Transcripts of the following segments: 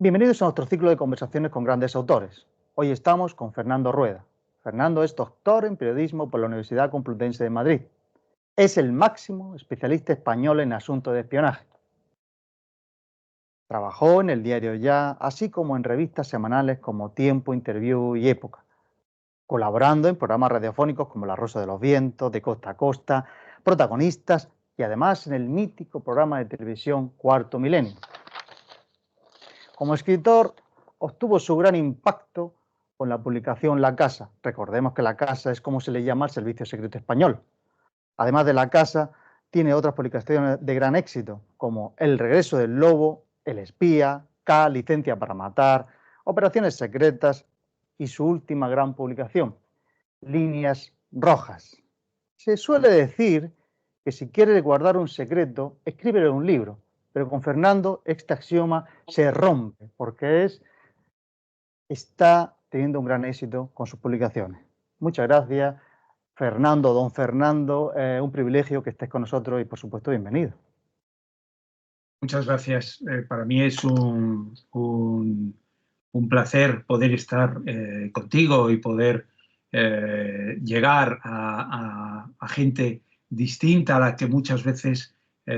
Bienvenidos a nuestro ciclo de conversaciones con grandes autores. Hoy estamos con Fernando Rueda. Fernando es doctor en periodismo por la Universidad Complutense de Madrid. Es el máximo especialista español en asuntos de espionaje. Trabajó en el diario Ya, así como en revistas semanales como Tiempo, Interview y Época, colaborando en programas radiofónicos como La Rosa de los Vientos, De Costa a Costa, Protagonistas y además en el mítico programa de televisión Cuarto Milenio. Como escritor, obtuvo su gran impacto con la publicación La Casa. Recordemos que La Casa es como se le llama al Servicio Secreto Español. Además de La Casa, tiene otras publicaciones de gran éxito, como El Regreso del Lobo, El Espía, K, Licencia para Matar, Operaciones Secretas y su última gran publicación, Líneas Rojas. Se suele decir que si quieres guardar un secreto, escríbelo en un libro, pero con Fernando este axioma se rompe porque está teniendo un gran éxito con sus publicaciones. Muchas gracias, Fernando, don Fernando, un privilegio que estés con nosotros y por supuesto bienvenido. Muchas gracias. Para mí es un placer poder estar contigo y poder llegar a gente distinta a la que muchas veces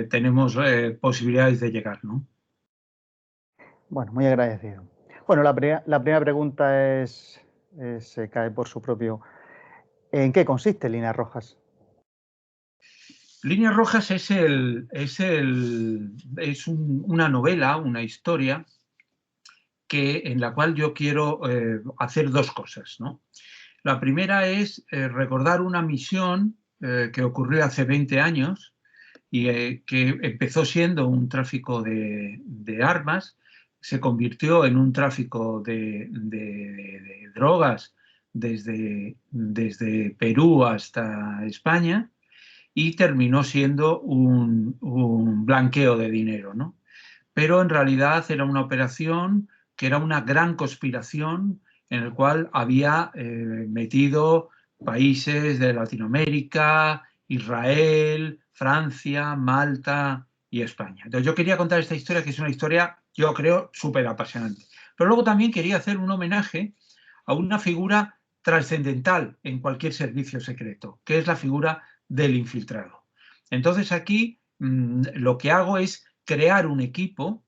tenemos posibilidades de llegar, ¿no? Bueno, muy agradecido. Bueno, la primera pregunta se cae por su propio. ¿En qué consiste Líneas Rojas? Líneas Rojas una novela, una historia en la cual yo quiero hacer dos cosas, ¿no? La primera es recordar una misión que ocurrió hace 20 años y que empezó siendo un tráfico de armas, se convirtió en un tráfico de drogas desde Perú hasta España y terminó siendo un blanqueo de dinero, ¿no? Pero en realidad era una operación que era una gran conspiración en la cual había metido países de Latinoamérica, Israel, Francia, Malta y España. Entonces yo quería contar esta historia, que es una historia, yo creo, súper apasionante. Pero luego también quería hacer un homenaje a una figura trascendental en cualquier servicio secreto, que es la figura del infiltrado. Entonces aquí lo que hago es crear un equipo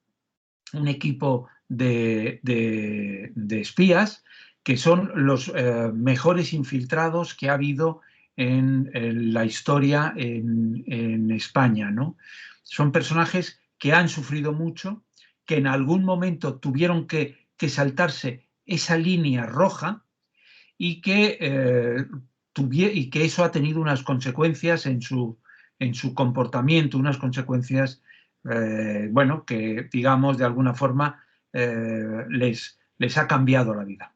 de espías que son los mejores infiltrados que ha habido en la historia en España, ¿no? Son personajes que han sufrido mucho, que en algún momento tuvieron que saltarse esa línea roja y que eso ha tenido unas consecuencias en su comportamiento, unas consecuencias, bueno, que digamos de alguna forma les ha cambiado la vida.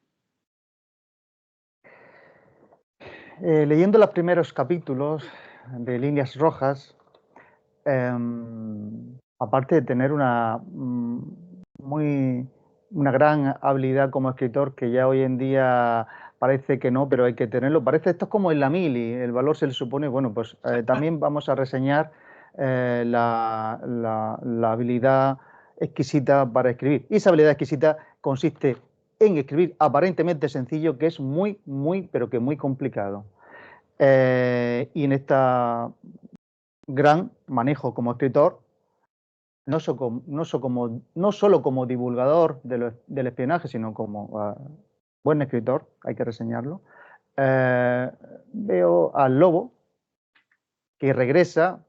Leyendo los primeros capítulos de Líneas Rojas, aparte de tener una gran habilidad como escritor, que ya hoy en día parece que no, pero hay que tenerlo. Esto es como en la mili, el valor se le supone. Bueno, pues también vamos a reseñar la habilidad exquisita para escribir. Y esa habilidad exquisita consiste en escribir aparentemente sencillo, que es pero que muy complicado. Y en esta gran manejo como escritor, no solo como divulgador del espionaje, sino como buen escritor, hay que reseñarlo. Veo al Lobo, que regresa,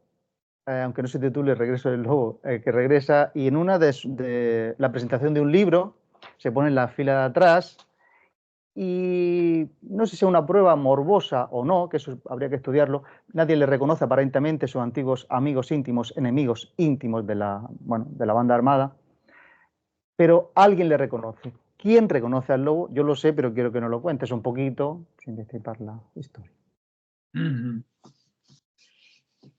aunque no se titule El Regreso del Lobo, que regresa y en una de la presentación de un libro se pone en la fila de atrás. Y no sé si es una prueba morbosa o no, que eso habría que estudiarlo. Nadie le reconoce aparentemente, sus antiguos amigos íntimos, enemigos íntimos de la banda armada, pero alguien le reconoce. ¿Quién reconoce al Lobo? Yo lo sé, pero quiero que nos lo cuentes un poquito, sin destripar la historia.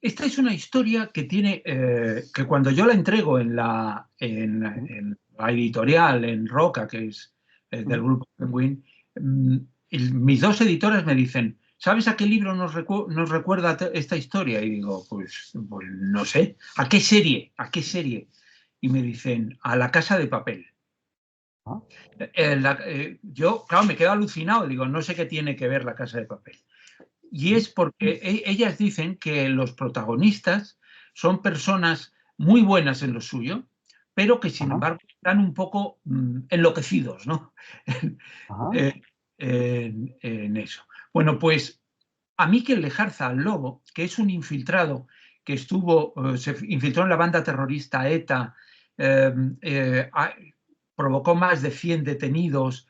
Esta es una historia que tiene, que cuando yo la entrego en la editorial, en Roca, que es del grupo Penguin, mis dos editores me dicen, ¿sabes a qué libro nos recuerda esta historia? Y digo, pues no sé, ¿a qué serie? ¿A qué serie? Y me dicen, a La Casa de Papel. Ah, Yo, claro, me quedo alucinado, digo, no sé qué tiene que ver La Casa de Papel. Y mm, es porque ellas dicen que los protagonistas son personas muy buenas en lo suyo, pero que sin ajá, embargo están un poco enloquecidos, ¿no? ajá, Eh, en eso. Bueno, pues a Mikel Lejarza, al Lobo, que es un infiltrado que se infiltró en la banda terrorista ETA, eh, eh, provocó más de 100 detenidos,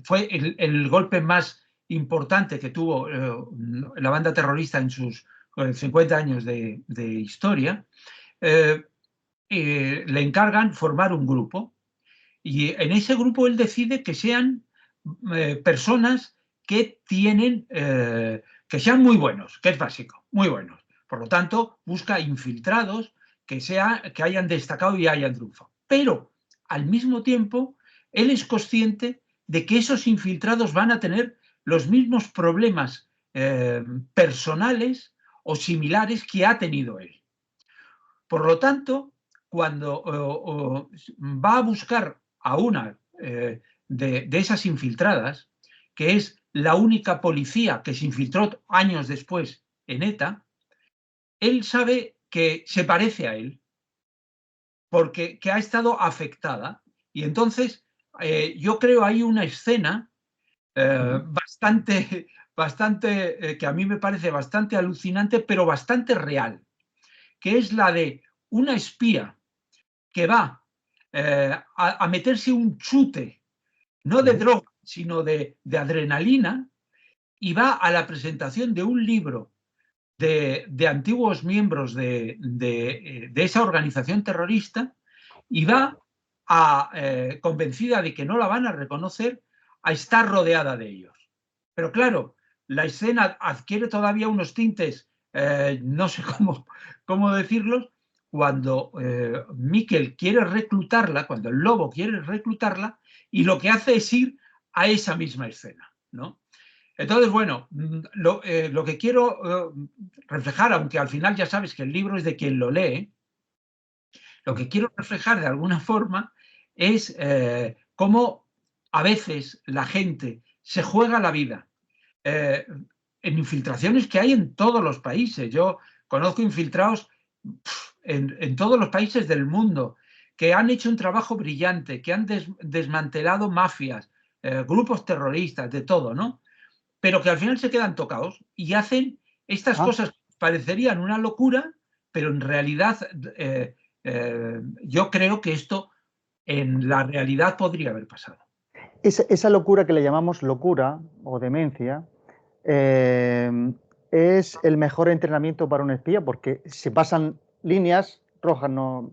fue el golpe más importante que tuvo la banda terrorista en sus 50 años de historia. eh, Le encargan formar un grupo y en ese grupo él decide que sean personas que que sean muy buenos, que es básico, muy buenos. Por lo tanto, busca infiltrados que hayan destacado y hayan triunfado. Pero al mismo tiempo, él es consciente de que esos infiltrados van a tener los mismos problemas personales o similares que ha tenido él. Por lo tanto, cuando va a buscar a una de esas infiltradas, que es la única policía que se infiltró años después en ETA, él sabe que se parece a él, porque que ha estado afectada. Y entonces yo creo hay una escena mm, que a mí me parece bastante alucinante, pero bastante real, que es la de una espía que va a meterse un chute, no de sí, droga, sino de adrenalina, y va a la presentación de un libro de antiguos miembros de esa organización terrorista y va convencida de que no la van a reconocer, a estar rodeada de ellos. Pero claro, la escena adquiere todavía unos tintes, no sé cómo decirlos, cuando Mikel quiere reclutarla, cuando el lobo quiere reclutarla, y lo que hace es ir a esa misma escena, ¿no? Entonces, bueno, lo que quiero reflejar, aunque al final ya sabes que el libro es de quien lo lee, lo que quiero reflejar de alguna forma es cómo a veces la gente se juega la vida eh, en infiltraciones que hay en todos los países. Yo conozco infiltrados en todos los países del mundo que han hecho un trabajo brillante, que han desmantelado mafias, grupos terroristas, de todo, ¿no? Pero que al final se quedan tocados y hacen estas ah. cosas que parecerían una locura, pero en realidad yo creo que esto en la realidad podría haber pasado. Esa locura que le llamamos locura o demencia eh, es el mejor entrenamiento para un espía porque se pasan líneas rojas, no,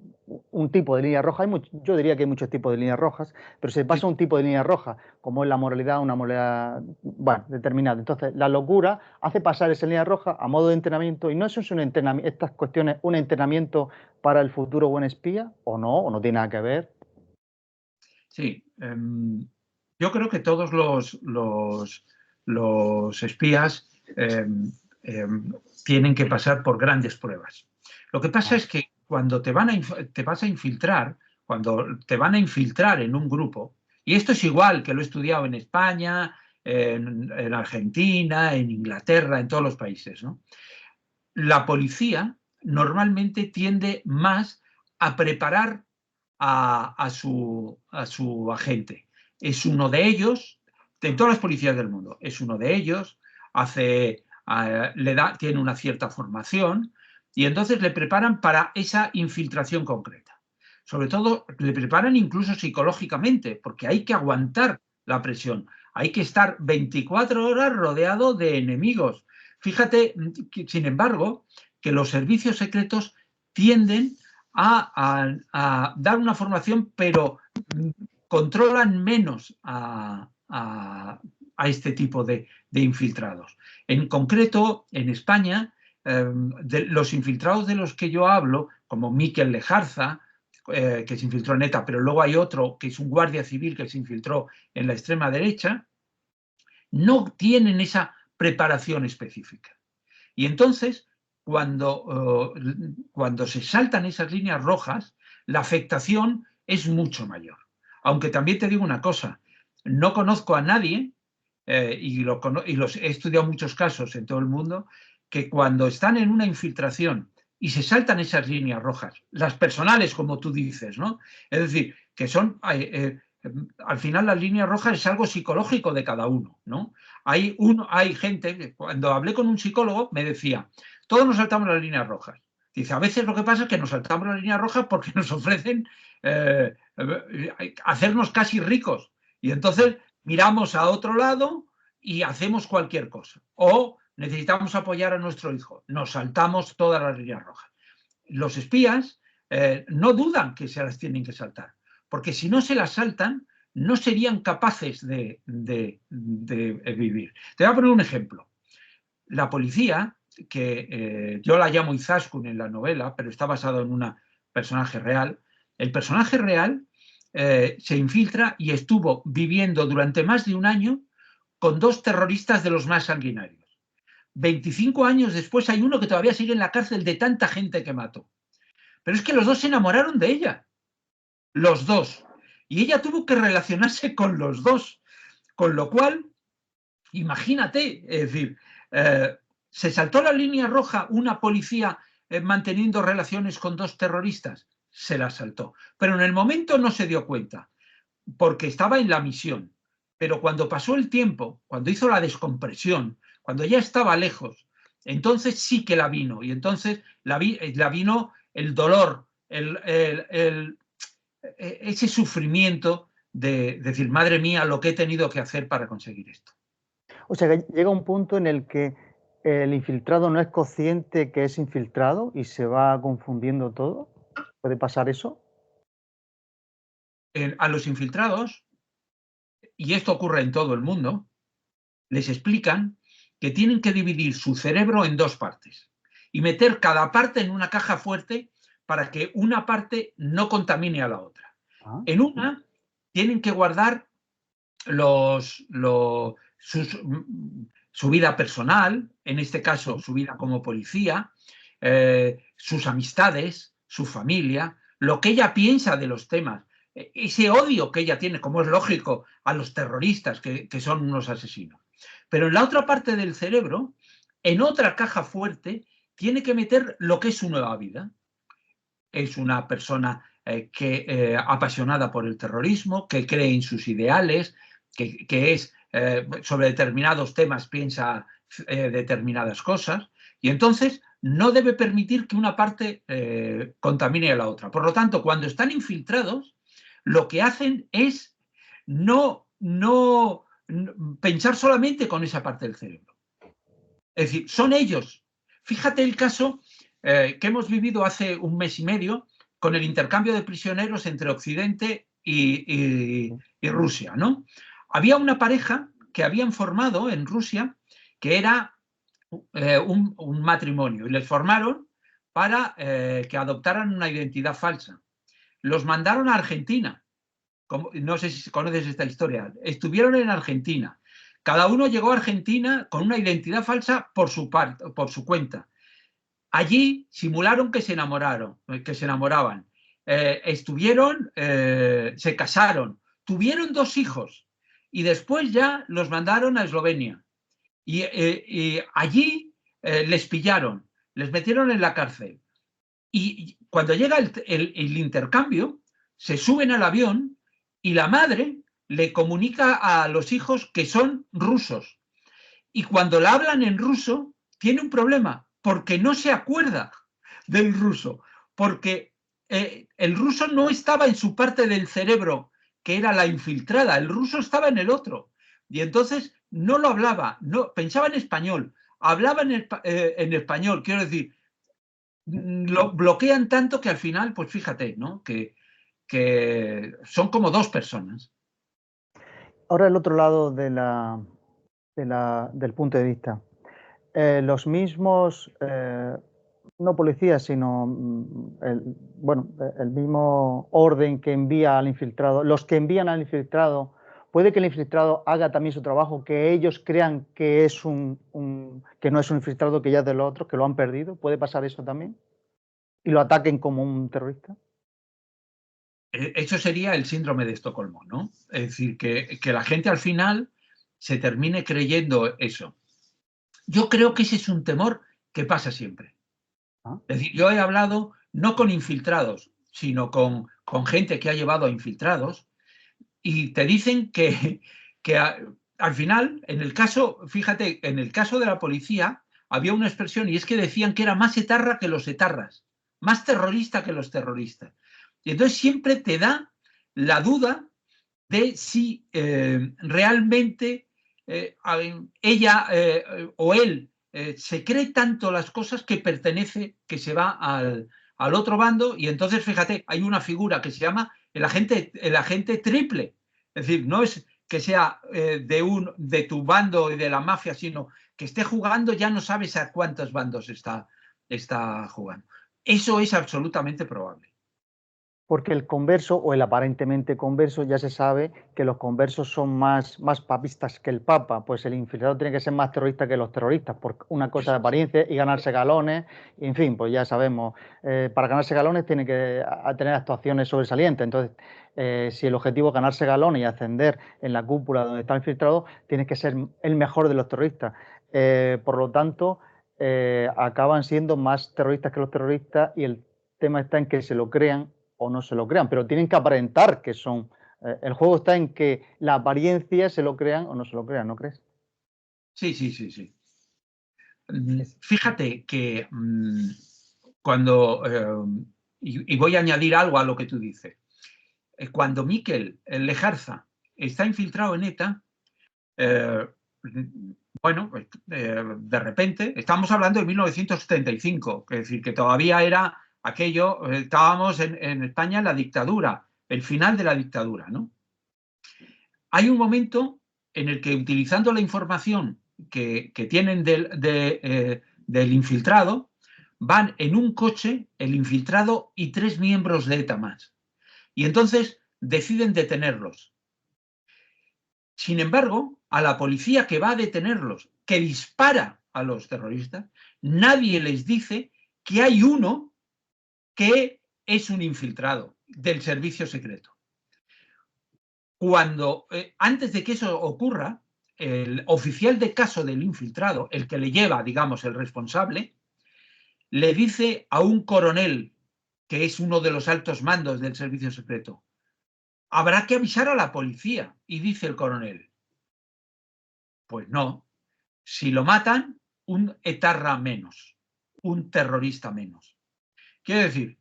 un tipo de línea roja, yo diría que hay muchos tipos de líneas rojas, pero se Sí, pasa un tipo de línea roja, como es la moralidad, una moralidad, bueno, determinada. Entonces, la locura hace pasar esa línea roja a modo de entrenamiento, y no eso es un entrenamiento, estas cuestiones, un entrenamiento para el futuro buen espía, o no tiene nada que ver. sí. Yo creo que todos los espías tienen que pasar por grandes pruebas. Lo que pasa Ah, es que cuando te vas a infiltrar, cuando te van a infiltrar en un grupo, y esto es igual que lo he estudiado en España, en Argentina, en Inglaterra, en todos los países, ¿no? La policía normalmente tiende más a preparar a su agente. Es uno de ellos, de todas las policías del mundo, es uno de ellos, tiene una cierta formación y entonces le preparan para esa infiltración concreta. Sobre todo, le preparan incluso psicológicamente, porque hay que aguantar la presión, hay que estar 24 horas rodeado de enemigos. Fíjate, sin embargo, que los servicios secretos tienden a dar una formación, pero controlan menos a este tipo de infiltrados. En concreto, en España, los infiltrados de los que yo hablo, como Mikel Lejarza, que se infiltró en ETA, pero luego hay otro que es un guardia civil que se infiltró en la extrema derecha, no tienen esa preparación específica. Y entonces, cuando se saltan esas líneas rojas, la afectación es mucho mayor. Aunque también te digo una cosa, no conozco a nadie, y los he estudiado muchos casos en todo el mundo, que cuando están en una infiltración y se saltan esas líneas rojas, las personales, como tú dices, ¿no? Es decir, que son, al final las líneas rojas es algo psicológico de cada uno, ¿no? Hay gente, que cuando hablé con un psicólogo me decía, todos nos saltamos las líneas rojas. Dice, a veces lo que pasa es que nos saltamos las líneas rojas porque nos ofrecen hacernos casi ricos. Y entonces miramos a otro lado y hacemos cualquier cosa. O necesitamos apoyar a nuestro hijo, nos saltamos todas las líneas rojas. Los espías no dudan que se las tienen que saltar, porque si no se las saltan, no serían capaces de vivir. Te voy a poner un ejemplo. La policía, que yo la llamo Izaskun en la novela, pero está basado en un personaje real, el personaje real se infiltra y estuvo viviendo durante más de un año con dos terroristas de los más sanguinarios. 25 años después hay uno que todavía sigue en la cárcel de tanta gente que mató. Pero es que los dos se enamoraron de ella, los dos. Y ella tuvo que relacionarse con los dos. Con lo cual, imagínate, es decir, ¿se saltó la línea roja una policía manteniendo relaciones con dos terroristas? Se la saltó. Pero en el momento no se dio cuenta, porque estaba en la misión. Pero cuando pasó el tiempo, cuando hizo la descompresión, cuando ya estaba lejos, entonces sí que la vino. Y entonces la vino el dolor, ese sufrimiento de decir, madre mía, lo que he tenido que hacer para conseguir esto. O sea, que llega un punto en el que el infiltrado no es consciente que es infiltrado y se va confundiendo todo. ¿Puede pasar eso? A los infiltrados, y esto ocurre en todo el mundo, les explican que tienen que dividir su cerebro en dos partes y meter cada parte en una caja fuerte para que una parte no contamine a la otra. Ah, En una tienen que guardar su vida personal, en este caso su vida como policía, sus amistades, su familia, lo que ella piensa de los temas, ese odio que ella tiene, como es lógico, a los terroristas que son unos asesinos. Pero en la otra parte del cerebro, en otra caja fuerte, tiene que meter lo que es su nueva vida. Es una persona apasionada por el terrorismo, que cree en sus ideales, que es sobre determinados temas piensa determinadas cosas, y entonces no debe permitir que una parte contamine a la otra. Por lo tanto, cuando están infiltrados, lo que hacen es no pensar solamente con esa parte del cerebro. Es decir, son ellos. Fíjate el caso que hemos vivido hace un mes y medio con el intercambio de prisioneros entre Occidente y Rusia, ¿no? Había una pareja que habían formado en Rusia que era un matrimonio y les formaron para que adoptaran una identidad falsa. Los mandaron a Argentina. No sé si conoces esta historia. Estuvieron en Argentina. Cada uno llegó a Argentina con una identidad falsa por su cuenta. Allí simularon que se enamoraban. Se casaron, tuvieron 2 hijos y después ya los mandaron a Eslovenia. Y allí les pillaron, les metieron en la cárcel. Y cuando llega el intercambio, se suben al avión y la madre le comunica a los hijos que son rusos. Y cuando la hablan en ruso, tiene un problema, porque no se acuerda del ruso, porque el ruso no estaba en su parte del cerebro, que era la infiltrada, el ruso estaba en el otro. Y entonces no lo hablaba, no, pensaba en español, hablaba en español, quiero decir, lo bloquean tanto que al final, pues fíjate, ¿no? Que son como 2 personas. ahora el otro lado del punto de vista. Los mismos, no policías, sino bueno, el mismo orden que envía al infiltrado, los que envían al infiltrado, puede que el infiltrado haga también su trabajo, que ellos crean que es que no es un infiltrado, que ya es de los otros, que lo han perdido. ¿Puede pasar eso también? Y lo ataquen como un terrorista. Eso sería el síndrome de Estocolmo, ¿no? Es decir, que la gente al final se termine creyendo eso. Yo creo que ese es un temor que pasa siempre. Es decir, yo he hablado no con infiltrados, sino con gente que ha llevado a infiltrados y te dicen que al final, en el caso, fíjate, en el caso de la policía había una expresión y es que decían que era más etarra que los etarras, más terrorista que los terroristas. Y entonces siempre te da la duda de si realmente ella o él se cree tanto las cosas que pertenece, que se va al otro bando y entonces, fíjate, hay una figura que se llama el agente triple. Es decir, no es que sea de tu bando y de la mafia, sino que esté jugando, ya no sabes a cuántos bandos está jugando. Eso es absolutamente probable. Porque el converso o el aparentemente converso ya se sabe que los conversos son más papistas que el Papa, pues el infiltrado tiene que ser más terrorista que los terroristas, por una cosa de apariencia y ganarse galones, y en fin, pues ya sabemos, para ganarse galones tiene que tener actuaciones sobresalientes, entonces si el objetivo es ganarse galones y ascender en la cúpula donde está infiltrado, tiene que ser el mejor de los terroristas, por lo tanto acaban siendo más terroristas que los terroristas y el tema está en que se lo crean o no se lo crean, pero tienen que aparentar que son. El juego está en que la apariencia se lo crean o no se lo crean, ¿no crees? Sí, sí, sí, sí. Fíjate que cuando, y voy a añadir algo a lo que tú dices, cuando Mikel Lejarza está infiltrado en ETA, bueno, de repente, estamos hablando de 1975, es decir, que todavía era aquello, estábamos en España en la dictadura, el final de la dictadura, ¿no? Hay un momento en el que, utilizando la información que tienen del infiltrado, van en un coche el infiltrado y 3 miembros de ETA más. Y entonces deciden detenerlos. Sin embargo, a la policía que va a detenerlos, que dispara a los terroristas, nadie les dice que hay uno que es un infiltrado del servicio secreto. Cuando, antes de que eso ocurra, el oficial de caso del infiltrado, el que le lleva, digamos, el responsable, le dice a un coronel, que es uno de los altos mandos del servicio secreto, habrá que avisar a la policía. Y dice el coronel, pues no, si lo matan, un etarra menos, un terrorista menos. Quiero decir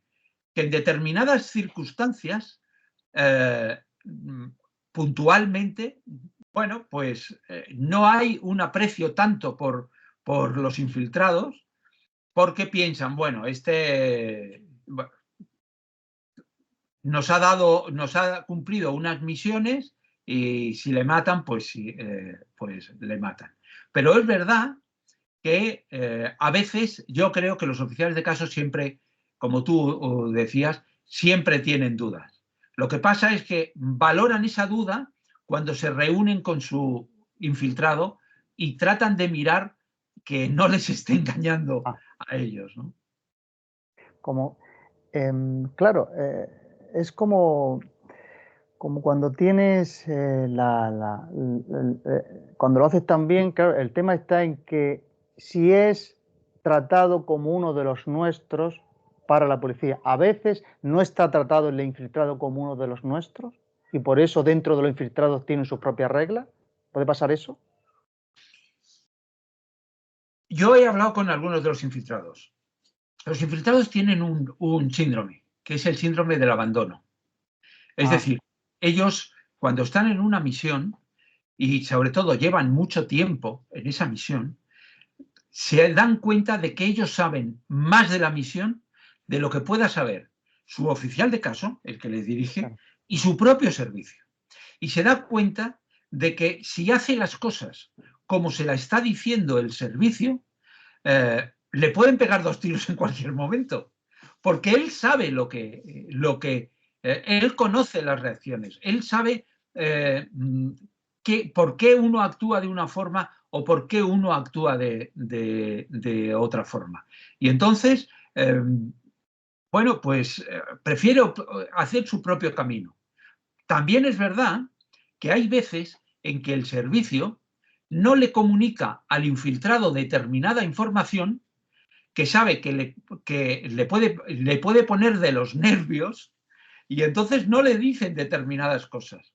que en determinadas circunstancias, puntualmente, bueno, pues no hay un aprecio tanto por los infiltrados, porque piensan, bueno, nos ha cumplido unas misiones y si le matan, pues sí, pues le matan. Pero es verdad que a veces yo creo que los oficiales de caso siempre, como tú decías, siempre tienen dudas. Lo que pasa es que valoran esa duda cuando se reúnen con su infiltrado y tratan de mirar que no les esté engañando Ah, a ellos, ¿no? como, claro, es como cuando tienes cuando lo haces tan bien, claro, el tema está en que si es tratado como uno de los nuestros para la policía, a veces no está tratado el infiltrado como uno de los nuestros y por eso dentro de los infiltrados tienen sus propias reglas. ¿Puede pasar eso? Yo he hablado con algunos de los infiltrados. Los infiltrados tienen un síndrome, que es el síndrome del abandono. Es Ah, decir, ellos cuando están en una misión y sobre todo llevan mucho tiempo en esa misión, se dan cuenta de que ellos saben más de la misión de lo que pueda saber su oficial de caso, el que les dirige, claro. y su propio servicio. Y se da cuenta de que si hace las cosas como se la está diciendo el servicio, le pueden pegar 2 tiros en cualquier momento, porque él sabe él conoce las reacciones, él sabe por qué uno actúa de una forma o por qué uno actúa de otra forma. Y entonces, Bueno, pues prefiero hacer su propio camino. También es verdad que hay veces en que el servicio no le comunica al infiltrado determinada información que sabe que le puede poner de los nervios y entonces no le dicen determinadas cosas.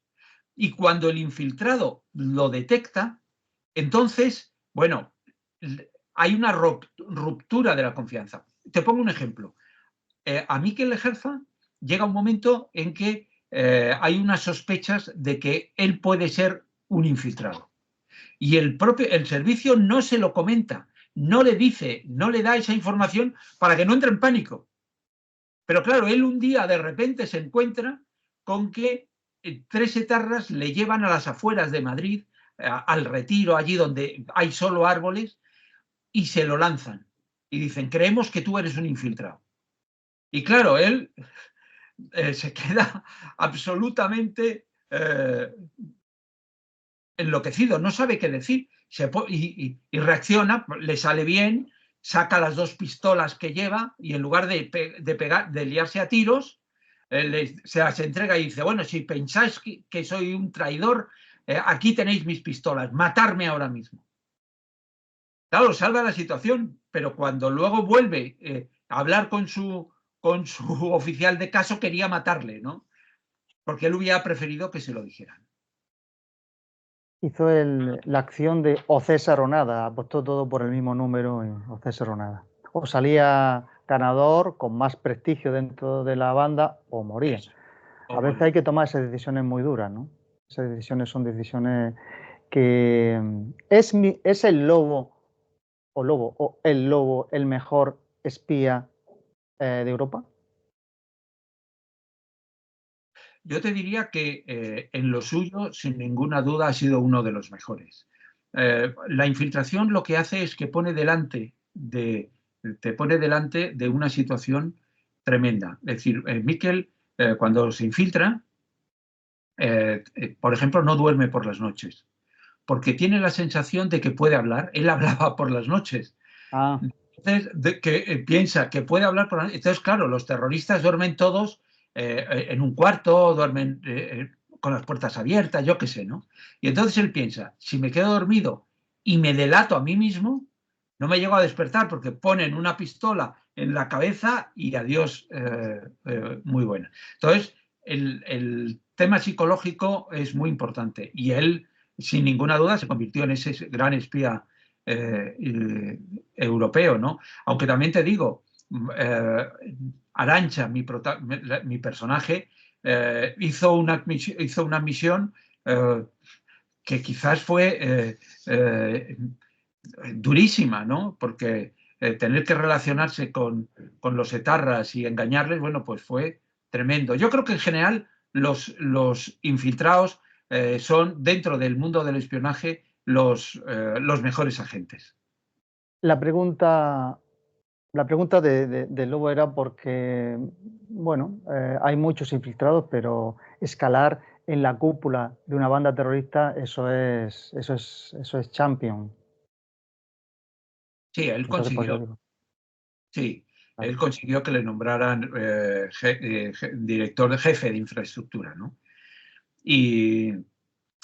Y cuando el infiltrado lo detecta, entonces, bueno, hay una ruptura de la confianza. Te pongo un ejemplo. A Mikel Lejarza llega un momento en que hay unas sospechas de que él puede ser un infiltrado. Y el servicio no se lo comenta, no le dice, no le da esa información para que no entre en pánico. Pero claro, él un día de repente se encuentra con que tres etarras le llevan a las afueras de Madrid, al Retiro, allí donde hay solo árboles, y se lo lanzan. Y dicen, creemos que tú eres un infiltrado. Y claro, él se queda absolutamente enloquecido, no sabe qué decir y reacciona, le sale bien, saca las dos pistolas que lleva y en lugar de liarse a tiros, se las entrega y dice, bueno, si pensáis que soy un traidor, aquí tenéis mis pistolas, matarme ahora mismo. Claro, salva la situación, pero cuando luego vuelve a hablar con su oficial de caso, quería matarle, ¿no? Porque él hubiera preferido que se lo dijeran. Hizo la acción de o César o nada, apostó todo por el mismo número o César o nada. O salía ganador con más prestigio dentro de la banda o moría. Eso. A veces hay que tomar esas decisiones muy duras, ¿no? Esas decisiones son decisiones que es el lobo o el lobo el mejor espía de Europa. Yo te diría que en lo suyo, sin ninguna duda, ha sido uno de los mejores. La infiltración lo que hace es que te pone delante de una situación tremenda. Es decir, Mikel, cuando se infiltra, por ejemplo, no duerme por las noches, porque tiene la sensación de que puede hablar. Él hablaba por las noches. Ah, Entonces, piensa que puede hablar por la noche. Entonces, claro, los terroristas duermen todos en un cuarto, duermen con las puertas abiertas, yo qué sé, ¿no? Y entonces él piensa, si me quedo dormido y me delato a mí mismo, no me llego a despertar porque ponen una pistola en la cabeza y adiós, muy buena. Entonces, el tema psicológico es muy importante y él, sin ninguna duda, se convirtió en ese gran espía europeo, ¿no? Aunque también te digo, eh, Arantxa, mi personaje, hizo una misión que quizás fue durísima, ¿no? Porque tener que relacionarse con los etarras y engañarles, bueno, pues fue tremendo. Yo creo que en general los infiltrados son, dentro del mundo del espionaje, los mejores agentes. la pregunta, la pregunta de Lobo era porque, bueno, hay muchos infiltrados, pero escalar en la cúpula de una banda terrorista, eso es champion. Sí, él Entonces, por eso consiguió, digo, sí, claro. él consiguió que le nombraran director de jefe de infraestructura, ¿no? Y,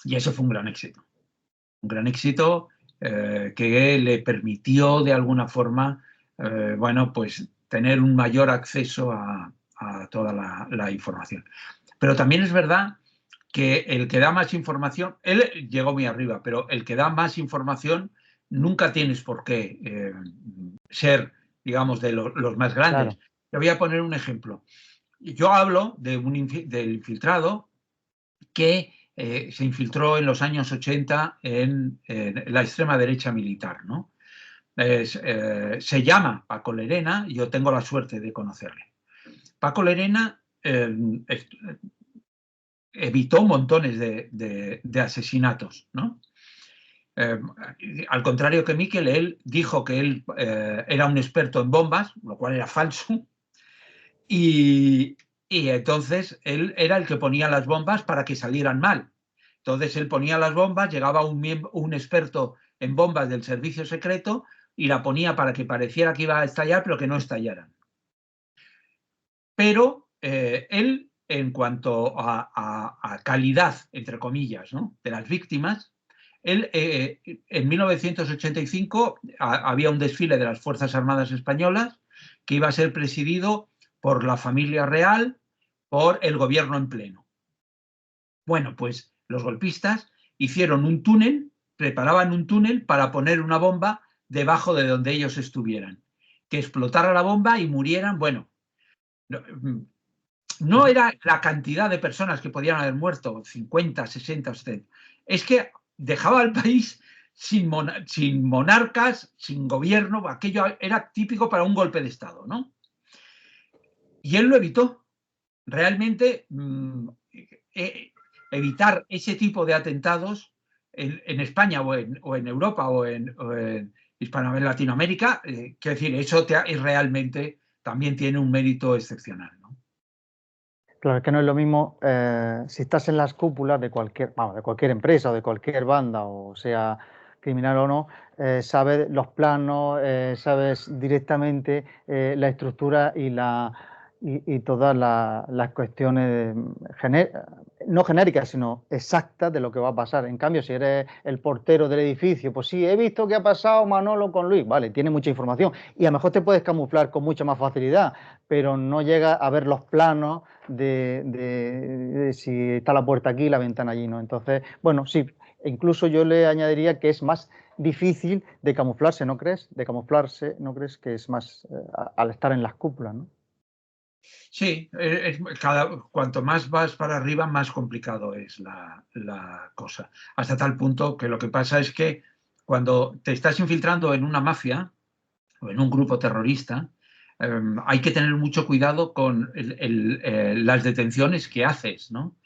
y eso fue un gran éxito que le permitió de alguna forma, bueno, pues tener un mayor acceso a toda la información. Pero también es verdad que el que da más información, él llegó muy arriba, pero el que da más información nunca tienes por qué ser, digamos, de los más Claro. grandes. Te voy a poner un ejemplo. Yo hablo del infiltrado que se infiltró en los años 80 en la extrema derecha militar, ¿no? Se llama Paco Lerena y yo tengo la suerte de conocerle. Paco Lerena evitó montones de asesinatos, ¿no? Al contrario que Miquel, él dijo que él era un experto en bombas, lo cual era falso, y, y entonces él era el que ponía las bombas para que salieran mal. Entonces él ponía las bombas, llegaba un experto en bombas del servicio secreto y la ponía para que pareciera que iba a estallar, pero que no estallaran. pero él, en cuanto a calidad, entre comillas, ¿no?, de las víctimas, él, en 1985 había un desfile de las Fuerzas Armadas Españolas que iba a ser presidido por la familia real, por el gobierno en pleno. Bueno, pues los golpistas hicieron un túnel, preparaban un túnel para poner una bomba debajo de donde ellos estuvieran, que explotara la bomba y murieran. Bueno, no era la cantidad de personas que podían haber muerto, 50, 60, 70. Es que dejaba al país sin monarcas, sin gobierno. Aquello era típico para un golpe de Estado, ¿no? Y él lo evitó. Realmente evitar ese tipo de atentados en España o en Europa o en Hispanoamérica, Latinoamérica, quiero decir, eso realmente también tiene un mérito excepcional, ¿no? Claro, es que no es lo mismo si estás en las cúpulas de cualquier empresa o de cualquier banda, o sea criminal o no, sabes los planos, sabes directamente la estructura y todas las cuestiones no genéricas, sino exactas de lo que va a pasar. En cambio, si eres el portero del edificio, pues sí, he visto que ha pasado Manolo con Luis, vale, tiene mucha información y a lo mejor te puedes camuflar con mucha más facilidad, pero no llega a ver los planos de si está la puerta aquí y la ventana allí, ¿no? Entonces, bueno, sí, incluso yo le añadiría que es más difícil de camuflarse, ¿no crees? De camuflarse, ¿no crees que es más al estar en las cúpulas, ¿no? Sí, cuanto más vas para arriba, más complicado es la cosa. Hasta tal punto que lo que pasa es que cuando te estás infiltrando en una mafia o en un grupo terrorista, hay que tener mucho cuidado con las detenciones que haces, ¿no?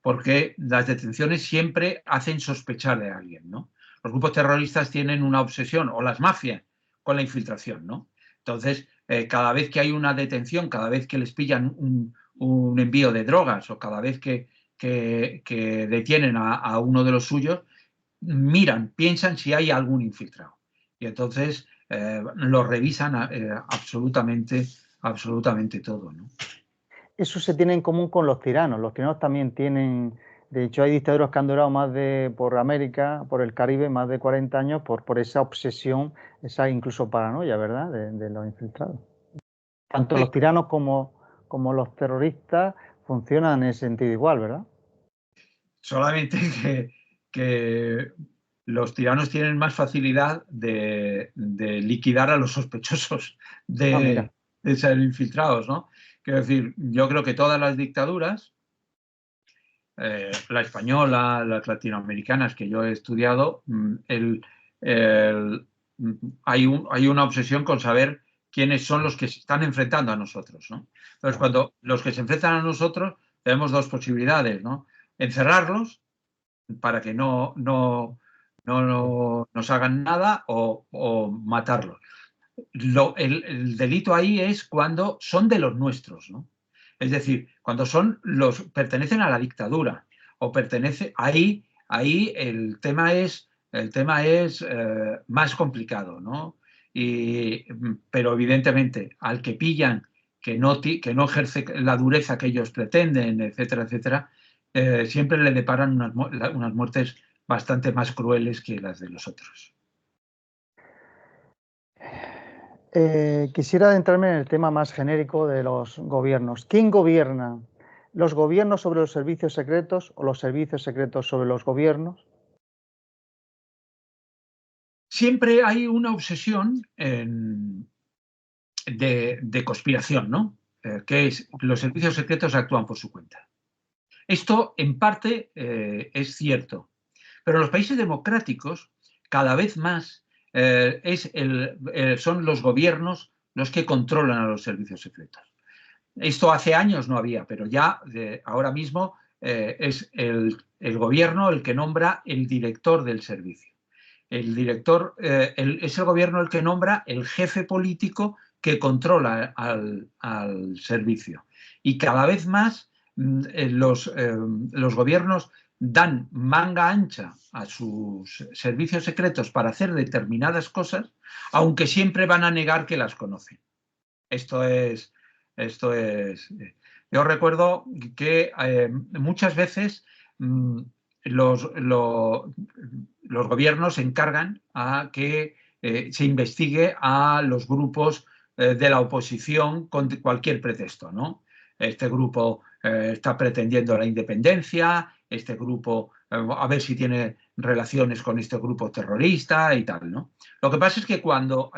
Porque las detenciones siempre hacen sospechar de alguien, ¿no? Los grupos terroristas tienen una obsesión, o las mafias, con la infiltración, ¿no? Entonces, cada vez que hay una detención, cada vez que les pillan un envío de drogas o cada vez que detienen a uno de los suyos, miran, piensan si hay algún infiltrado. Y entonces lo revisan absolutamente todo, ¿no? Eso se tiene en común con los tiranos. Los tiranos también tienen, de hecho, hay dictaduras que han durado por América, por el Caribe, más de 40 años por esa obsesión, esa incluso paranoia, ¿verdad?, de los infiltrados. Tanto Sí. los tiranos como los terroristas funcionan en ese sentido igual, ¿verdad? Solamente que los tiranos tienen más facilidad de liquidar a los sospechosos Ah, de, mira. de ser infiltrados, ¿no? Quiero decir, yo creo que todas las dictaduras, la española, las latinoamericanas que yo he estudiado, hay una obsesión con saber quiénes son los que se están enfrentando a nosotros, ¿no? Entonces, cuando los que se enfrentan a nosotros, tenemos dos posibilidades, ¿no? Encerrarlos para que no nos hagan nada o matarlos. El delito ahí es cuando son de los nuestros, ¿no? Es decir, cuando pertenecen a la dictadura o ahí el tema es más complicado, ¿no? Pero evidentemente al que pillan que no ejerce la dureza que ellos pretenden, etcétera, etcétera, siempre le deparan unas muertes bastante más crueles que las de los otros. Quisiera adentrarme en el tema más genérico de los gobiernos. ¿Quién gobierna? ¿Los gobiernos sobre los servicios secretos o los servicios secretos sobre los gobiernos? Siempre hay una obsesión de conspiración, ¿no? Que es los servicios secretos actúan por su cuenta. Esto, en parte, es cierto, pero en los países democráticos, cada vez más son los gobiernos los que controlan a los servicios secretos. Esto hace años no había, pero ya ahora mismo es el gobierno el que nombra el director del servicio. El director es el gobierno el que nombra el jefe político que controla al servicio. Y cada vez más los gobiernos dan manga ancha a sus servicios secretos para hacer determinadas cosas, aunque siempre van a negar que las conocen. Esto es Esto es... Yo recuerdo que muchas veces los gobiernos encargan a que se investigue a los grupos de la oposición con cualquier pretexto, ¿no? Este grupo está pretendiendo la independencia, este grupo a ver si tiene relaciones con este grupo terrorista y tal, ¿no? Lo que pasa es que cuando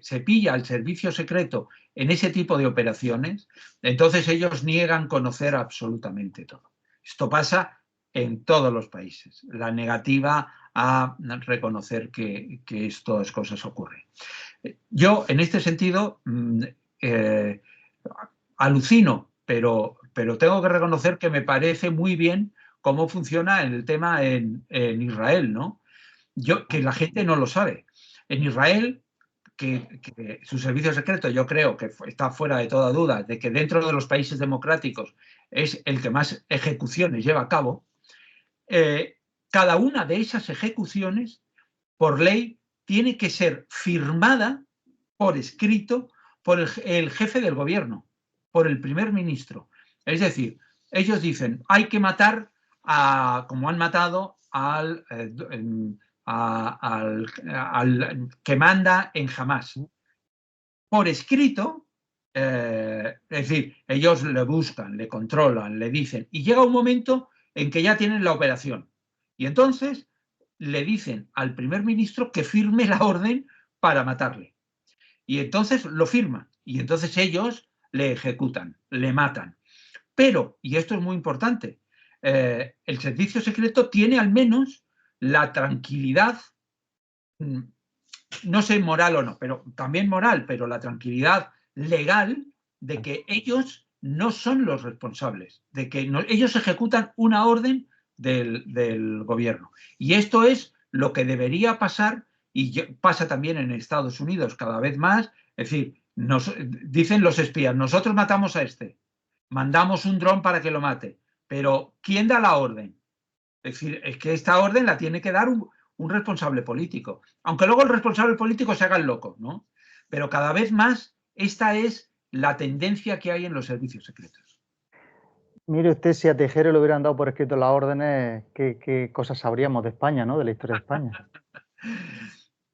se pilla al servicio secreto en ese tipo de operaciones, entonces ellos niegan conocer absolutamente todo. Esto pasa en todos los países, la negativa a reconocer que estas cosas ocurren. Yo, en este sentido, alucino, pero tengo que reconocer que me parece muy bien cómo funciona el tema en Israel, ¿no? Que la gente no lo sabe. En Israel, que su servicio secreto, yo creo que está fuera de toda duda, de que dentro de los países democráticos es el que más ejecuciones lleva a cabo, cada una de esas ejecuciones, por ley, tiene que ser firmada por escrito por el jefe del gobierno, por el primer ministro. Es decir, ellos dicen, hay que matar como han matado al que manda en Hamás. Por escrito, es decir, ellos le buscan, le controlan, le dicen, y llega un momento en que ya tienen la operación. Y entonces le dicen al primer ministro que firme la orden para matarle. Y entonces lo firman. Y entonces ellos le ejecutan, le matan. Pero, y esto es muy importante, el servicio secreto tiene al menos la tranquilidad, no sé moral o no, pero también moral, pero la tranquilidad legal de que ellos no son los responsables, de que ellos ejecutan una orden del gobierno. Y esto es lo que debería pasar, y pasa también en Estados Unidos cada vez más. Es decir, dicen los espías, nosotros matamos a este, mandamos un dron para que lo mate, pero ¿quién da la orden? Es decir, es que esta orden la tiene que dar un responsable político, aunque luego el responsable político se haga el loco, ¿no? Pero cada vez más esta es la tendencia que hay en los servicios secretos. Mire usted, si a Tejero le hubieran dado por escrito las órdenes, ¿qué cosas sabríamos de España, ¿no? De la historia de España.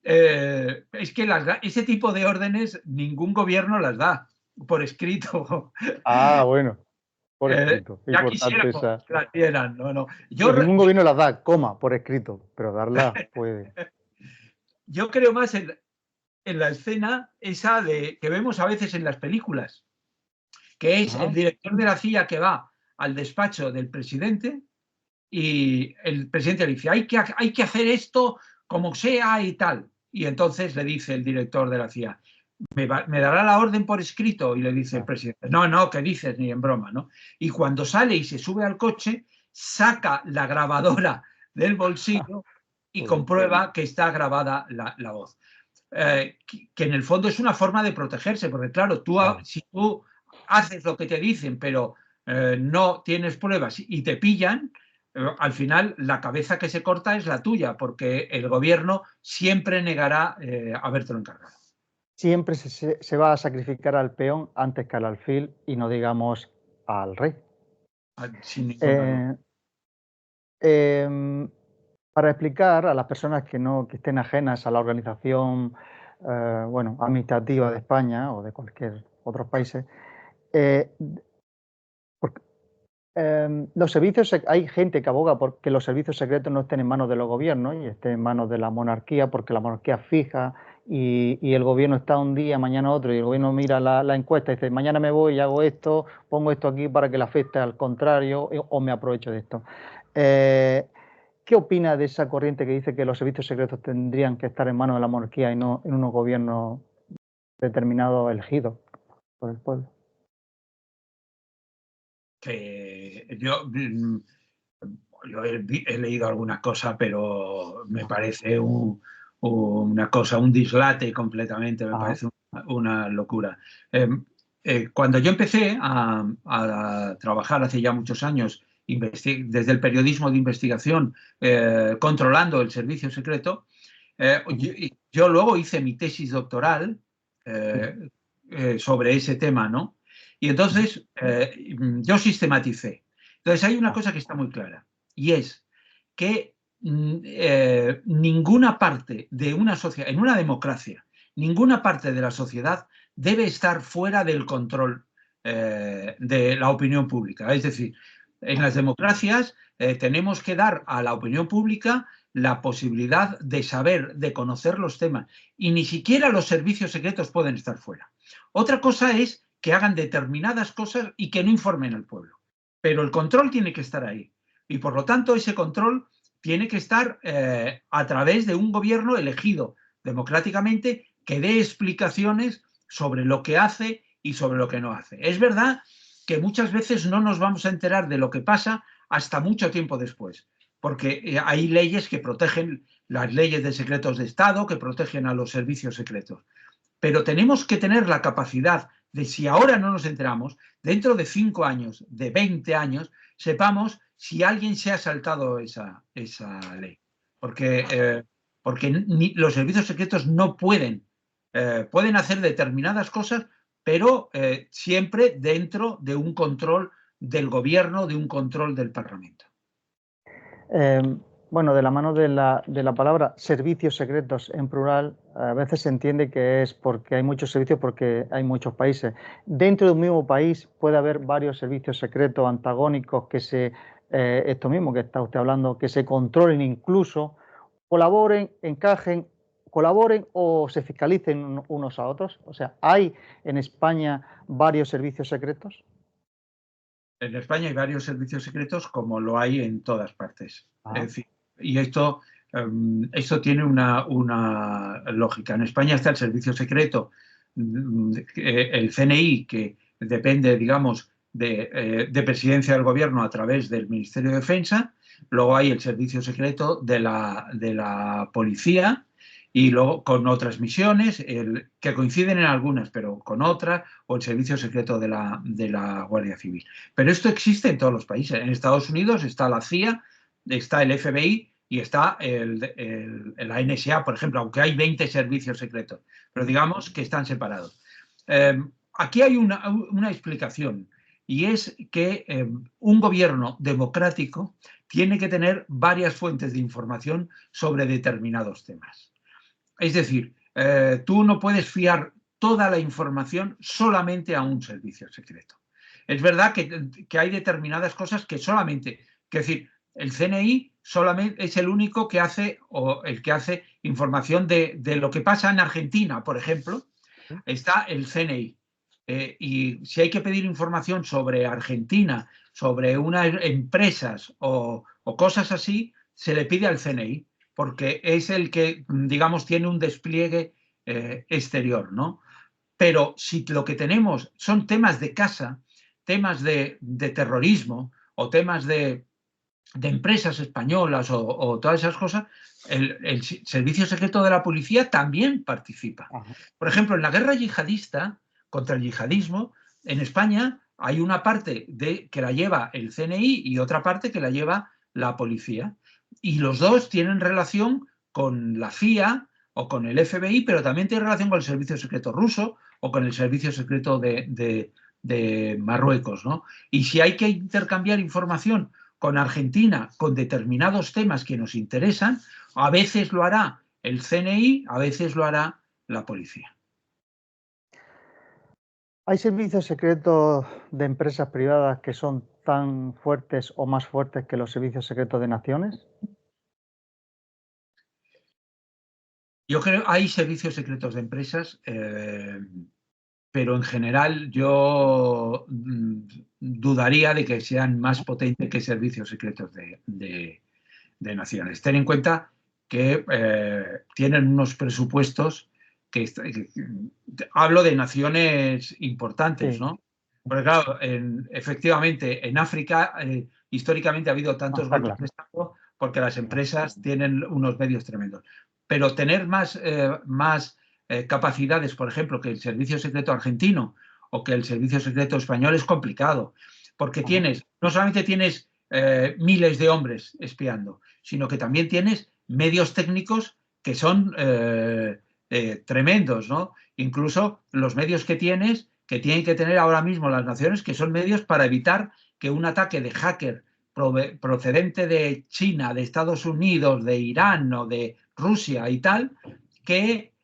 Es que ese tipo de órdenes ningún gobierno las da por escrito. Ah, bueno, por escrito. Ya quisiera que las dieran, no. Ningún gobierno las da, coma, por escrito, pero darlas puede. Yo creo más en la escena esa que vemos a veces en las películas, que es el director de la CIA que va al despacho del presidente y el presidente le dice, hay que hacer esto como sea y tal. Y entonces le dice el director de la CIA, ¿me dará la orden por escrito? Y le dice el presidente, no, ¿qué dices? Ni en broma, ¿no? Y cuando sale y se sube al coche, saca la grabadora del bolsillo y comprueba que está grabada la voz. Que en el fondo es una forma de protegerse, porque claro, si tú haces lo que te dicen, pero no tienes pruebas y te pillan, al final la cabeza que se corta es la tuya, porque el gobierno siempre negará habértelo encargado. Siempre se va a sacrificar al peón antes que al alfil y no digamos al rey. Sin ninguna duda. Para explicar a las personas que estén ajenas a la organización administrativa de España o de cualquier otros países, los servicios, hay gente que aboga por que los servicios secretos no estén en manos de los gobiernos y estén en manos de la monarquía, porque la monarquía es fija y el gobierno está un día, mañana otro, y el gobierno mira la encuesta y dice, mañana me voy y hago esto, pongo esto aquí para que le afecte al contrario o me aprovecho de esto. ¿Qué opina de esa corriente que dice que los servicios secretos tendrían que estar en manos de la monarquía y no en unos gobiernos determinados elegidos por el pueblo? Yo he leído alguna cosa, pero me parece una cosa, un dislate completamente, me parece una locura. Cuando yo empecé a trabajar hace ya muchos años, desde el periodismo de investigación, controlando el servicio secreto, yo luego hice mi tesis doctoral sobre ese tema, ¿no? Y entonces yo sistematicé. Entonces hay una cosa que está muy clara y es que ninguna parte de una sociedad, en una democracia, ninguna parte de la sociedad debe estar fuera del control de la opinión pública. Es decir, en las democracias tenemos que dar a la opinión pública la posibilidad de saber, de conocer los temas, y ni siquiera los servicios secretos pueden estar fuera. Otra cosa es que hagan determinadas cosas y que no informen al pueblo, pero el control tiene que estar ahí, y por lo tanto ese control tiene que estar a través de un gobierno elegido democráticamente que dé explicaciones sobre lo que hace y sobre lo que no hace. Es verdad que muchas veces no nos vamos a enterar de lo que pasa hasta mucho tiempo después, porque hay leyes que protegen, las leyes de secretos de Estado, que protegen a los servicios secretos. Pero tenemos que tener la capacidad de, si ahora no nos enteramos, dentro de 5 años, de 20 años, sepamos si alguien se ha saltado esa ley. Porque los servicios secretos no pueden hacer determinadas cosas, pero siempre dentro de un control del gobierno, de un control del Parlamento. Bueno, de la mano de la palabra servicios secretos en plural, a veces se entiende que es porque hay muchos servicios, porque hay muchos países. Dentro de un mismo país puede haber varios servicios secretos antagónicos que esto mismo que está usted hablando, que se controlen incluso, colaboren, encajen, colaboren o se fiscalicen unos a otros. O sea, ¿hay en España varios servicios secretos? En España hay varios servicios secretos como lo hay en todas partes. Ah. Es decir, y esto tiene una lógica. En España está el servicio secreto, el CNI, que depende, digamos, de presidencia del gobierno a través del Ministerio de Defensa. Luego hay el servicio secreto de la policía, y luego con otras misiones que coinciden en algunas, pero con otras, o el servicio secreto de la Guardia Civil. Pero esto existe en todos los países. En Estados Unidos está la CIA, está el FBI y está la NSA, por ejemplo, aunque hay 20 servicios secretos, pero digamos que están separados. Aquí hay una explicación, y es que un gobierno democrático tiene que tener varias fuentes de información sobre determinados temas. Es decir, tú no puedes fiar toda la información solamente a un servicio secreto. Es verdad que hay determinadas cosas que solamente, es decir, el CNI solamente es el único que hace, o el que hace información de lo que pasa en Argentina, por ejemplo, está el CNI. Y si hay que pedir información sobre Argentina, sobre unas empresas o cosas así, se le pide al CNI, porque es el que, digamos, tiene un despliegue exterior, ¿no? Pero si lo que tenemos son temas de casa, temas de terrorismo o temas de empresas españolas o todas esas cosas, el servicio secreto de la policía también participa. Ajá. Por ejemplo, en la guerra yihadista contra el yihadismo, en España hay una parte que la lleva el CNI y otra parte que la lleva la policía. Y los dos tienen relación con la CIA o con el FBI, pero también tienen relación con el servicio secreto ruso o con el servicio secreto de Marruecos, ¿no? Y si hay que intercambiar información con Argentina con determinados temas que nos interesan, a veces lo hará el CNI, a veces lo hará la policía. ¿Hay servicios secretos de empresas privadas que son tan fuertes o más fuertes que los servicios secretos de naciones? Yo creo que hay servicios secretos de empresas, pero en general yo dudaría de que sean más potentes que servicios secretos de naciones. Ten en cuenta que tienen unos presupuestos que hablo de naciones importantes, Sí. ¿no? Porque claro, efectivamente en África históricamente ha habido tantos Está golpes claro. de Estado porque las empresas tienen unos medios tremendos. Pero tener más capacidades, por ejemplo, que el servicio secreto argentino o que el servicio secreto español es complicado, porque no solamente tienes miles de hombres espiando, sino que también tienes medios técnicos que son tremendos, ¿no? Incluso los medios que tienes que tienen que tener ahora mismo las naciones, que son medios para evitar que un ataque de hacker procedente de China, de Estados Unidos, de Irán o de Rusia y tal, que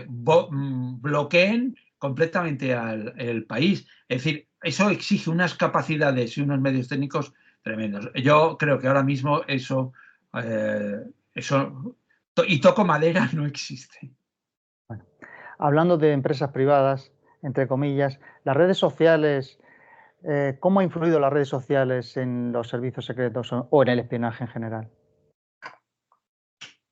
bloqueen completamente el país. Es decir, eso exige unas capacidades y unos medios técnicos tremendos. Yo creo que ahora mismo eso y toco madera, no existe. Bueno, hablando de empresas privadas, entre comillas, las redes sociales, ¿cómo ha influido las redes sociales en los servicios secretos o en el espionaje en general?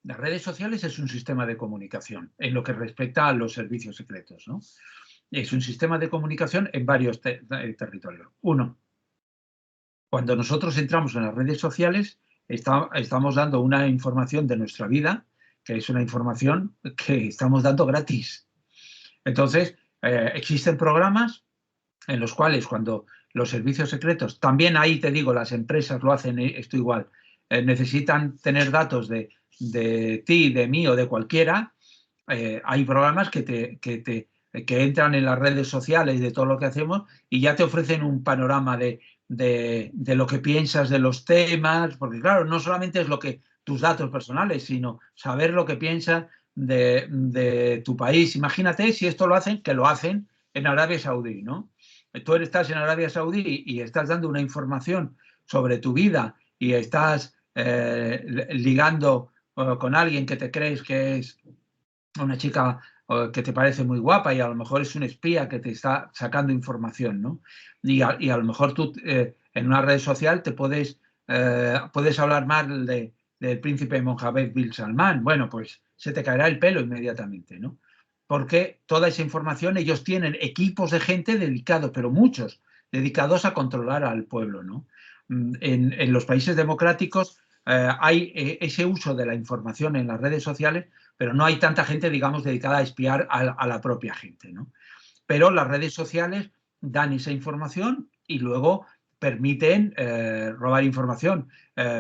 Las redes sociales es un sistema de comunicación en lo que respecta a los servicios secretos, ¿no? Es un sistema de comunicación en varios territorios. Uno, cuando nosotros entramos en las redes sociales, estamos dando una información de nuestra vida, que es una información que estamos dando gratis. Entonces, existen programas en los cuales cuando los servicios secretos, también ahí te digo, las empresas lo hacen esto igual, necesitan tener datos de ti, de mí o de cualquiera, hay programas que entran en las redes sociales de todo lo que hacemos y ya te ofrecen un panorama de lo que piensas de los temas, porque claro, no solamente es lo que tus datos personales, sino saber lo que piensas de tu país. Imagínate si esto lo hacen, que lo hacen en Arabia Saudí, ¿no? Tú estás en Arabia Saudí y estás dando una información sobre tu vida y estás ligando con alguien que te crees que es una chica que te parece muy guapa y a lo mejor es un espía que te está sacando información, ¿no? Y a lo mejor tú en una red social te puedes hablar mal del príncipe Mohammed bin Salman. Bueno, pues se te caerá el pelo inmediatamente, ¿no? Porque toda esa información, ellos tienen equipos de gente dedicados, pero muchos, dedicados a controlar al pueblo, ¿no? En los países democráticos hay ese uso de la información en las redes sociales, pero no hay tanta gente, digamos, dedicada a espiar a la propia gente, ¿no? Pero las redes sociales dan esa información y luego permiten robar información.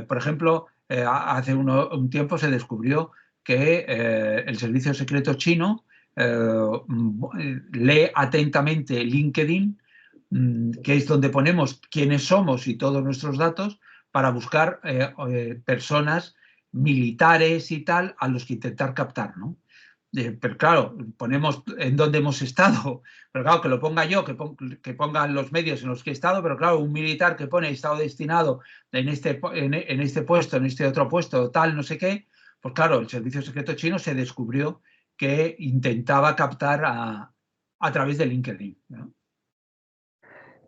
Por ejemplo, hace un tiempo se descubrió que el servicio secreto chino lee atentamente LinkedIn, que es donde ponemos quiénes somos y todos nuestros datos, para buscar personas militares y tal a los que intentar captar, ¿no? Pero claro, ponemos en dónde hemos estado, pero claro, que lo ponga yo, que pongan los medios en los que he estado, pero claro, un militar que pone estado destinado en este puesto, en este otro puesto, tal, no sé qué, pues claro, el servicio secreto chino se descubrió que intentaba captar a través de LinkedIn, ¿no?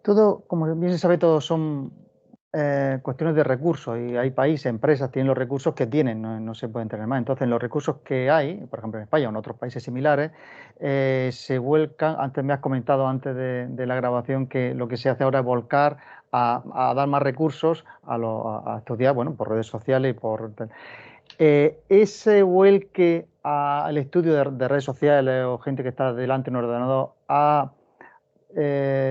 Todo, como bien se sabe, todo son cuestiones de recursos y hay países, empresas, tienen los recursos que tienen, no se pueden tener más. Entonces, los recursos que hay, por ejemplo en España o en otros países similares, se vuelcan, antes me has comentado antes de la grabación que lo que se hace ahora es volcar a dar más recursos a estudiar, bueno, por redes sociales y por... ese vuelque al estudio de redes sociales o gente que está delante de un ordenador ha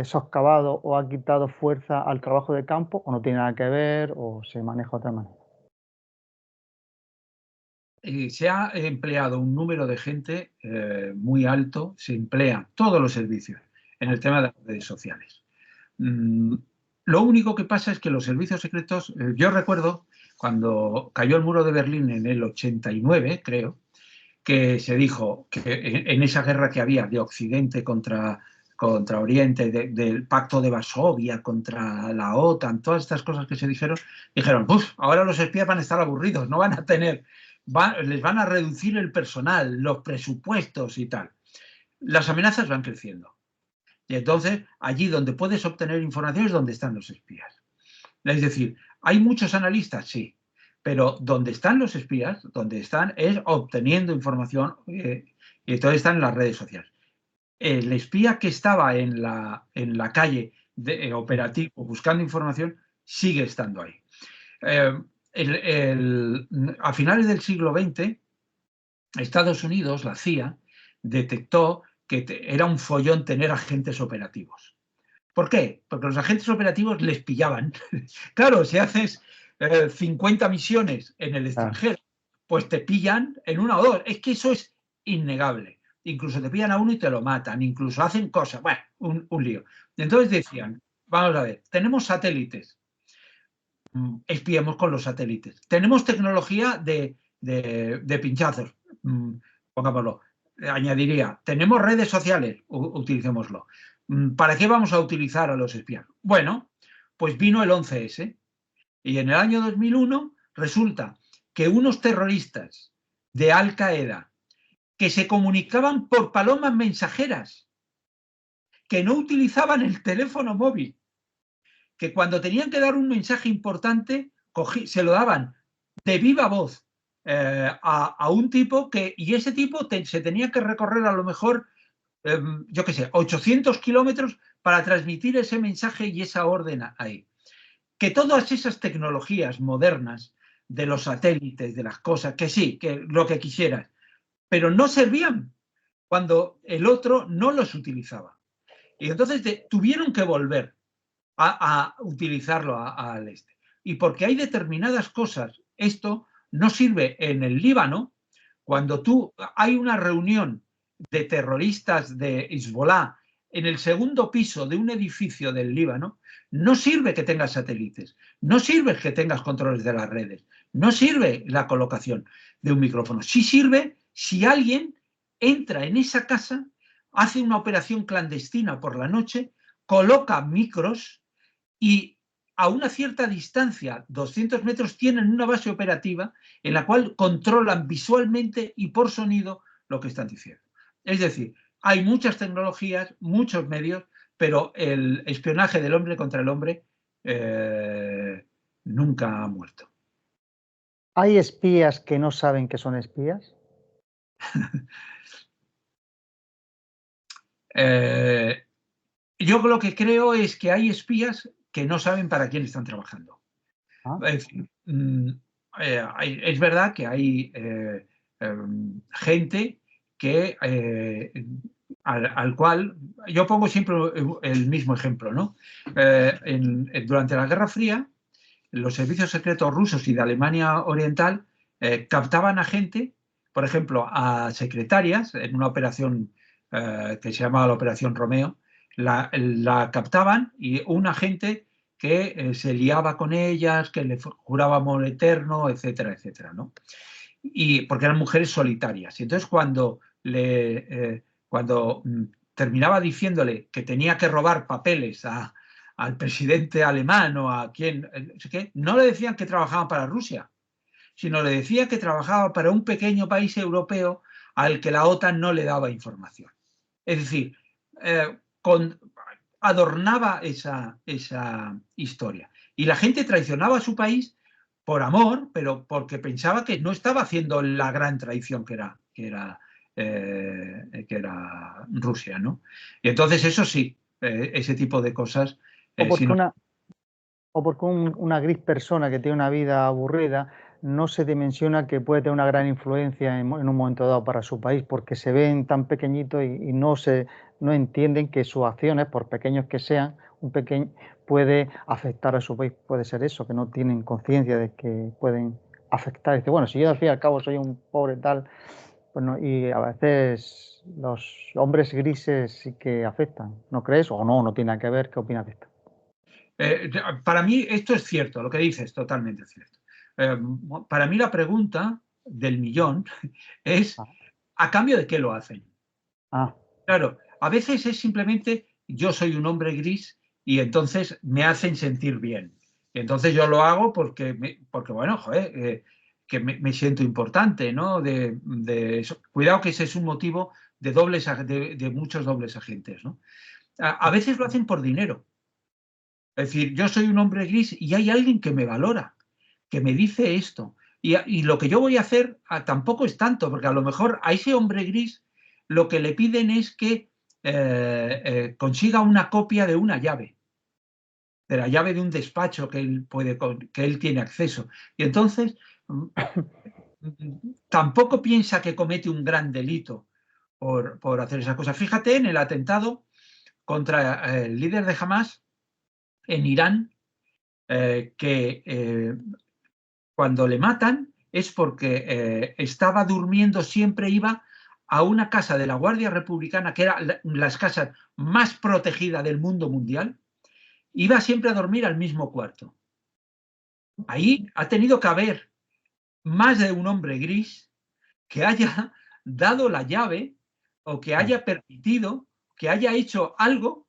socavado o ha quitado fuerza al trabajo de campo o no tiene nada que ver o se maneja de otra manera. Se ha empleado un número de gente muy alto, se emplea todos los servicios en el tema de las redes sociales. Lo único que pasa es que los servicios secretos, yo recuerdo cuando cayó el muro de Berlín en el 89, creo, que se dijo que en esa guerra que había de Occidente contra Oriente, del Pacto de Varsovia, contra la OTAN, todas estas cosas que se dijeron, ahora los espías van a estar aburridos, no van a tener, les van a reducir el personal, los presupuestos y tal. Las amenazas van creciendo. Y entonces, allí donde puedes obtener información es donde están los espías. Es decir, ¿hay muchos analistas? Sí. Pero donde están los espías, donde están es obteniendo información y entonces están en las redes sociales. El espía que estaba en la calle operativo buscando información sigue estando ahí. A finales del siglo XX, Estados Unidos, la CIA, detectó que era un follón tener agentes operativos. ¿Por qué? Porque los agentes operativos les pillaban. Claro, si haces 50 misiones en el extranjero, pues te pillan en una o dos. Es que eso es innegable. incluso te pillan a uno y te lo matan, incluso hacen cosas, bueno, un lío. Entonces decían, vamos a ver, tenemos satélites, espiemos con los satélites. Tenemos tecnología de pinchazos, pongámoslo. Añadiría, tenemos redes sociales, utilicémoslo. ¿Para qué vamos a utilizar a los espías? Bueno, pues vino el 11S y en el año 2001 resulta que unos terroristas de Al Qaeda que se comunicaban por palomas mensajeras, que no utilizaban el teléfono móvil, que cuando tenían que dar un mensaje importante se lo daban de viva voz a un tipo y ese tipo se tenía que recorrer a lo mejor, yo qué sé, 800 kilómetros para transmitir ese mensaje y esa orden ahí. Que todas esas tecnologías modernas de los satélites, de las cosas, que sí, que lo que quisieras, pero no servían cuando el otro no los utilizaba. Y entonces tuvieron que volver a utilizarlo al este. Y porque hay determinadas cosas, esto no sirve en el Líbano, cuando hay una reunión de terroristas de Hezbollah en el segundo piso de un edificio del Líbano, no sirve que tengas satélites, no sirve que tengas controles de las redes, no sirve la colocación de un micrófono. Sí sirve si alguien entra en esa casa, hace una operación clandestina por la noche, coloca micros y a una cierta distancia, 200 metros, tienen una base operativa en la cual controlan visualmente y por sonido lo que están diciendo. Es decir, hay muchas tecnologías, muchos medios, pero el espionaje del hombre contra el hombre nunca ha muerto. ¿Hay espías que no saben que son espías? Yo lo que creo es que hay espías que no saben para quién están trabajando. ¿Ah? Es decir, es verdad que hay gente que al cual yo pongo siempre el mismo ejemplo, ¿no? Durante la Guerra Fría, los servicios secretos rusos y de Alemania Oriental captaban a gente, por ejemplo, a secretarias en una operación que se llamaba la Operación Romeo, la captaban y un agente que se liaba con ellas, que le juraba amor eterno, etcétera, etcétera, ¿no? Y porque eran mujeres solitarias. Y entonces cuando terminaba diciéndole que tenía que robar papeles al presidente alemán o a quien, no le decían que trabajaban para Rusia, sino le decía que trabajaba para un pequeño país europeo al que la OTAN no le daba información. Es decir, adornaba esa historia. Y la gente traicionaba a su país por amor, pero porque pensaba que no estaba haciendo la gran traición que era Rusia, ¿no? Y entonces eso sí, ese tipo de cosas. O porque una gris persona que tiene una vida aburrida no se dimensiona que puede tener una gran influencia en un momento dado para su país, porque se ven tan pequeñitos y no entienden que sus acciones, por pequeños que sean, puede afectar a su país. Puede ser eso, que no tienen conciencia de que pueden afectar. Dice, bueno, si yo al fin y al cabo soy un pobre tal, bueno, y a veces los hombres grises sí que afectan, ¿no crees? O no tiene nada que ver. ¿Qué opinas de esto? Para mí esto es cierto, lo que dices, totalmente cierto. Para mí la pregunta del millón es, ¿a cambio de qué lo hacen? Ah. Claro, a veces es simplemente yo soy un hombre gris y entonces me hacen sentir bien. Y entonces yo lo hago porque bueno, joder, que me siento importante, ¿no? Eso. Cuidado que ese es un motivo de muchos dobles agentes, ¿no? A veces lo hacen por dinero. Es decir, yo soy un hombre gris y hay alguien que me valora, que me dice esto. Y lo que yo voy a hacer tampoco es tanto, porque a lo mejor a ese hombre gris lo que le piden es que consiga una copia de una llave, de la llave de un despacho que él tiene acceso. Y entonces tampoco piensa que comete un gran delito por hacer esa cosa. Fíjate en el atentado contra el líder de Hamas en Irán, que cuando le matan es porque estaba durmiendo, siempre iba a una casa de la Guardia Republicana, que era las casas más protegidas del mundo mundial, iba siempre a dormir al mismo cuarto. Ahí ha tenido que haber más de un hombre gris que haya dado la llave o que haya permitido, que haya hecho algo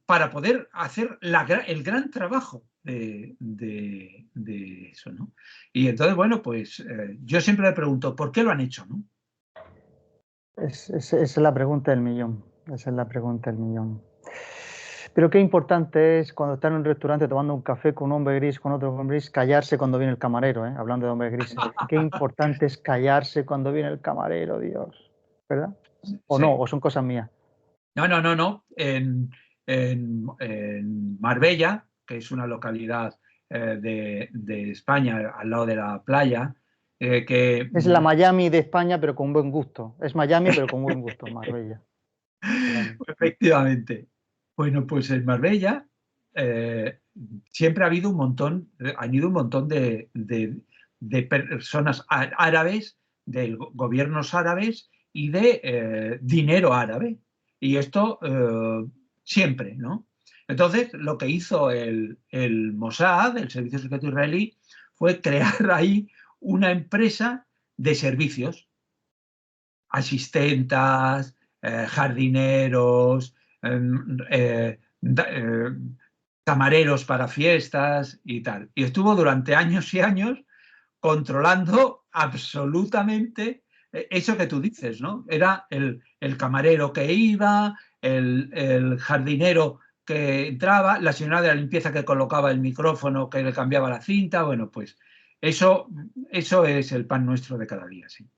para poder hacer el gran trabajo de eso, ¿no? Y entonces, bueno, pues yo siempre le pregunto, ¿por qué lo han hecho, no? Esa es la pregunta del millón. Esa es la pregunta del millón. Pero qué importante es cuando está en un restaurante tomando un café con un hombre gris, con otro hombre gris, callarse cuando viene el camarero, ¿eh? Hablando de hombres grises. Qué importante es callarse cuando viene el camarero, Dios. ¿Verdad? ¿O no? Sí. ¿O son cosas mías? No. En Marbella, que es una localidad de España, al lado de la playa, que Es la Miami de España, pero con buen gusto. Es Miami, pero con buen gusto, Marbella. efectivamente. Bueno, pues en Marbella siempre ha habido han ido un montón de personas árabes, de gobiernos árabes y de dinero árabe. Y esto siempre, ¿no? Entonces, lo que hizo el Mossad, el Servicio Secreto Israelí, fue crear ahí una empresa de servicios, asistentas, jardineros, camareros para fiestas y tal. Y estuvo durante años y años controlando absolutamente eso que tú dices, ¿no? Era el camarero que iba, el jardinero que entraba, la señora de la limpieza que colocaba el micrófono, que le cambiaba la cinta. Bueno, pues eso es el pan nuestro de cada día, sí.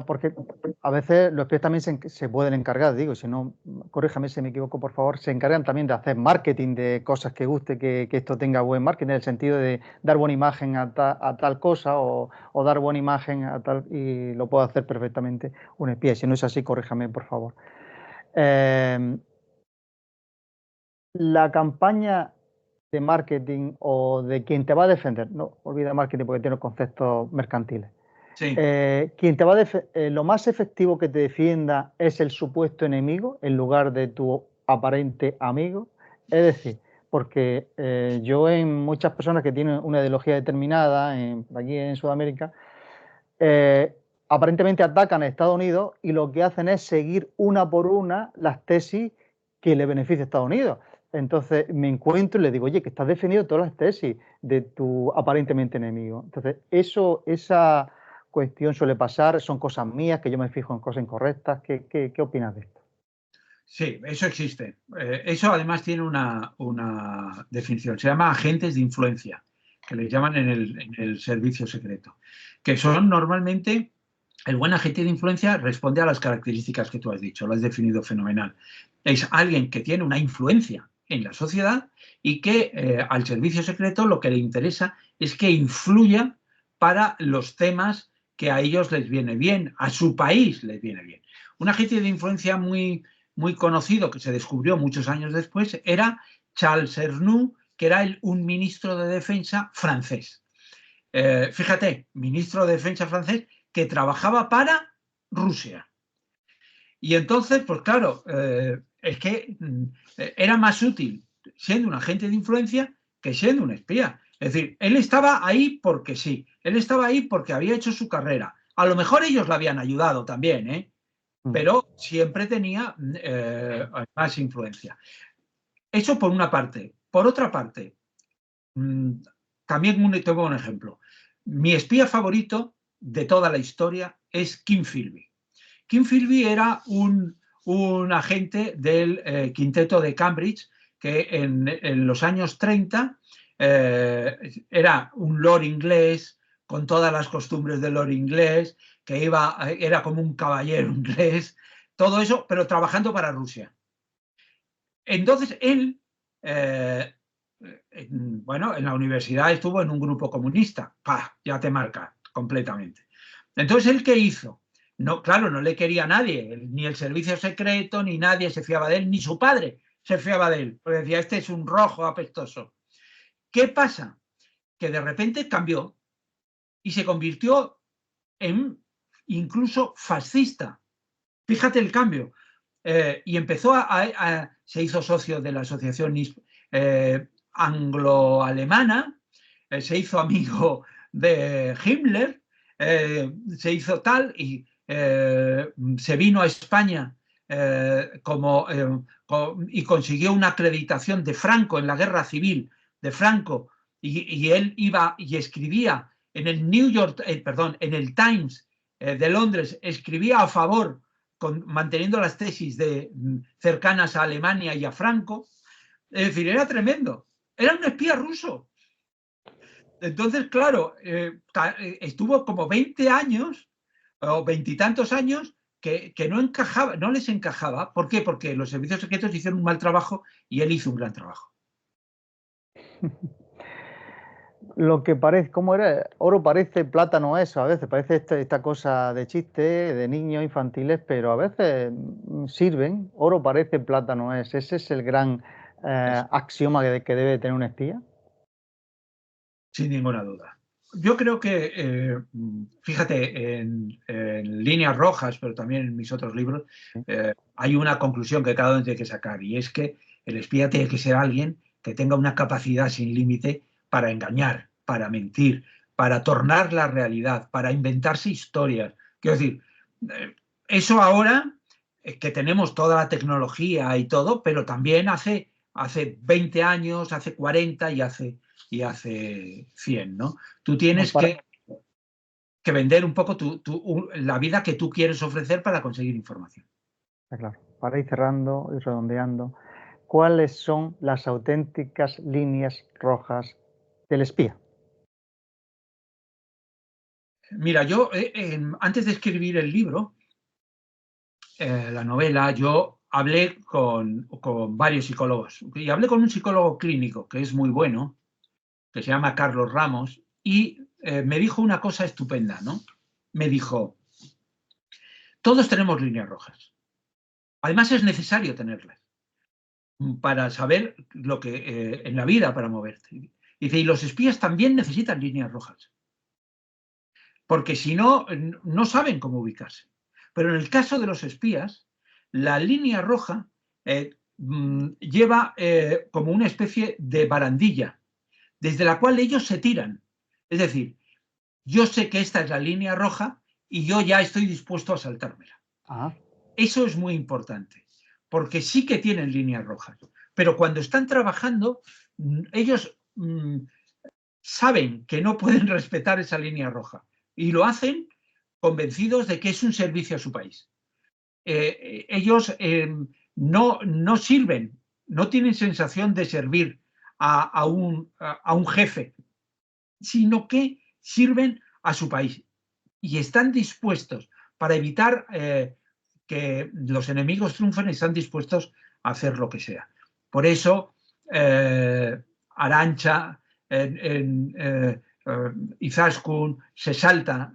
Porque a veces los pies también se pueden encargar, digo, si no, corríjame si me equivoco, por favor, se encargan también de hacer marketing de cosas que guste, que esto tenga buen marketing, en el sentido de dar buena imagen a tal cosa o dar buena imagen a tal, y lo puedo hacer perfectamente un espía. Si no es así, corríjame, por favor. La campaña de marketing o de quien te va a defender, no olvida marketing porque tiene conceptos mercantiles. Sí. Quien te va a lo más efectivo que te defienda es el supuesto enemigo en lugar de tu aparente amigo. Es decir, porque yo en muchas personas que tienen una ideología determinada, aquí en Sudamérica, aparentemente atacan a Estados Unidos y lo que hacen es seguir una por una las tesis que le beneficia a Estados Unidos. Entonces me encuentro y le digo, oye, que estás defendiendo todas las tesis de tu aparentemente enemigo. Entonces, esa cuestión suele pasar, son cosas mías, que yo me fijo en cosas incorrectas. ¿Qué opinas de esto? Sí, eso existe. Eso además tiene una definición. Se llama agentes de influencia, que les llaman en el servicio secreto, que son normalmente, el buen agente de influencia responde a las características que tú has dicho, lo has definido fenomenal. Es alguien que tiene una influencia en la sociedad y que al servicio secreto lo que le interesa es que influya para los temas que a ellos les viene bien, a su país les viene bien. Un agente de influencia muy conocido, que se descubrió muchos años después, era Charles Ernoult, que era un ministro de defensa francés. Fíjate, ministro de defensa francés que trabajaba para Rusia. Y entonces, pues claro, es que era más útil siendo un agente de influencia que siendo un espía. Es decir, él estaba ahí porque sí, él estaba ahí porque había hecho su carrera. A lo mejor ellos le habían ayudado también, ¿eh? Pero siempre tenía más influencia. Eso por una parte. Por otra parte, también tengo un ejemplo. Mi espía favorito de toda la historia es Kim Philby. Kim Philby era un agente del quinteto de Cambridge que en los años 30 era un lord inglés con todas las costumbres del lord inglés, que era como un caballero inglés, todo eso, pero trabajando para Rusia. Entonces él, bueno, en la universidad estuvo en un grupo comunista, ¡pah! Ya te marca completamente. Entonces, ¿él qué hizo? No, claro, no le quería a nadie, ni el servicio secreto, ni nadie se fiaba de él, ni su padre se fiaba de él, porque decía, este es un rojo apestoso. ¿Qué pasa? Que de repente cambió y se convirtió en incluso fascista. Fíjate el cambio. Y empezó se hizo socio de la Asociación Anglo-Alemana, se hizo amigo de Himmler, se hizo tal y se vino a España y consiguió una acreditación de Franco en la guerra civil de Franco, y él iba y escribía en el en el Times de Londres, escribía a favor, manteniendo las tesis cercanas a Alemania y a Franco. Es decir, era tremendo. Era un espía ruso. Entonces, claro, estuvo como 20 años o veintitantos años que no encajaba, no les encajaba. ¿Por qué? Porque los servicios secretos hicieron un mal trabajo y él hizo un gran trabajo. Lo que parece, ¿cómo era? Oro parece, plata no es, a veces parece esta cosa de chiste, de niños infantiles, pero a veces sirven. Oro parece, plata no es. Ese es el gran axioma que debe tener un espía. Sin ninguna duda. Yo creo que, fíjate, en Líneas Rojas, pero también en mis otros libros, hay una conclusión que cada uno tiene que sacar, y es que el espía tiene que ser alguien que tenga una capacidad sin límite para engañar, para mentir, para tornar la realidad, para inventarse historias. Quiero decir, eso ahora que tenemos toda la tecnología y todo, pero también hace 20 años, hace 40 y hace 100, ¿no? Tú tienes que vender un poco la vida que tú quieres ofrecer para conseguir información. Claro. Para ir cerrando y redondeando, ¿cuáles son las auténticas líneas rojas del espía? Mira, yo antes de escribir el libro, la novela, yo hablé con varios psicólogos y hablé con un psicólogo clínico que es muy bueno, que se llama Carlos Ramos, y me dijo una cosa estupenda, ¿no? Me dijo, todos tenemos líneas rojas. Además es necesario tenerlas para saber lo que en la vida, para moverte. Dice, y los espías también necesitan líneas rojas, porque si no, no saben cómo ubicarse. Pero en el caso de los espías, la línea roja lleva como una especie de barandilla, desde la cual ellos se tiran. Es decir, yo sé que esta es la línea roja y yo ya estoy dispuesto a saltármela. Ajá. Eso es muy importante, porque sí que tienen líneas rojas, pero cuando están trabajando, ellos saben que no pueden respetar esa línea roja y lo hacen convencidos de que es un servicio a su país. Ellos no sirven, no tienen sensación de servir a un jefe, sino que sirven a su país y están dispuestos, para evitar que los enemigos triunfen, están dispuestos a hacer lo que sea. Por eso, Arantxa, Izaskun, se salta